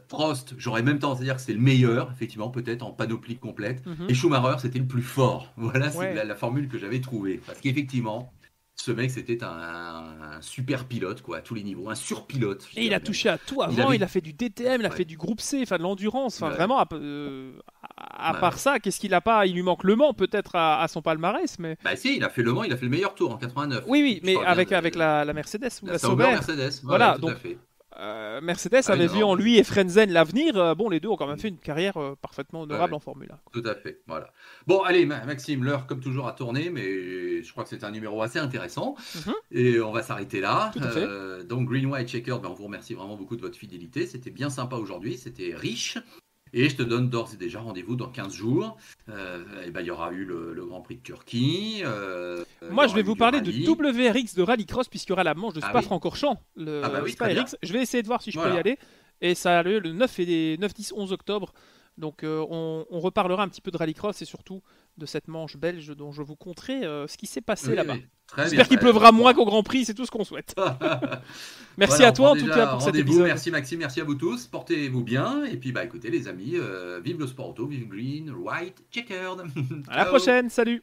Prost, j'aurais même tendance à dire que c'est le meilleur, effectivement, peut-être en panoplie complète. Mhm. Et Schumacher, c'était le plus fort. Voilà, c'est Ouais. la formule que j'avais trouvée. Parce qu'effectivement, ce mec, c'était un super pilote, quoi, à tous les niveaux. Un surpilote, je Et il a dirais même. touché à tout Il avant, avait. il a fait du DTM, il a Ouais, fait du groupe C, enfin de l'endurance, enfin ouais, vraiment, à part ouais. ça, qu'est-ce qu'il a pas. Il lui manque Le Mans peut-être à son palmarès, mais. Bah si, il a fait Le Mans, il a fait le meilleur tour en 89. Oui, oui, Je mais parle bien avec de la Mercedes ou la la Sauber Sauber. Mercedes. Ouais, ouais, Voilà, tout à donc fait. Mercedes Ah oui, avait non, vu non, en mais lui et Frenzen l'avenir. Bon, les deux ont quand même fait une carrière parfaitement ouais, honorable ouais. en Formule 1. Tout à fait, voilà. Bon, allez, Maxime, l'heure comme toujours a tourné, mais je crois que c'est un numéro assez intéressant. Mhm, Et on va s'arrêter là. tout à fait. Donc Green White Checker, ben, on vous remercie vraiment beaucoup de votre fidélité. C'était bien sympa aujourd'hui, c'était riche. Et je te donne d'ores et déjà rendez-vous dans 15 jours. Et ben, il y aura eu le Grand Prix de Turquie. Il y Moi, je aura vais eu vous du parler de rallye. WRX de Rallycross, puisqu'il y aura la manche de Ah oui, Spa-Francorchamps, ah bah le oui, très Spa bien. RX. Je vais essayer de voir si je peux y Voilà. aller. Et ça a lieu le 9, 10, 11 octobre. Donc on reparlera un petit peu de Rallycross et surtout de cette manche belge dont je vous conterai ce qui s'est passé Oui, là-bas. oui. Très bien. J'espère qu'il Ben, pleuvra moins bon. qu'au Grand Prix, c'est tout ce qu'on souhaite. Merci Voilà, à on prend toi en tout cas déjà pour cet rendez-vous. épisode. Merci Maxime, merci à vous tous. Portez-vous bien. Et puis, bah, écoutez, les amis, vive le sport auto, vive Green, White, Checkered. À la Ciao. prochaine, salut!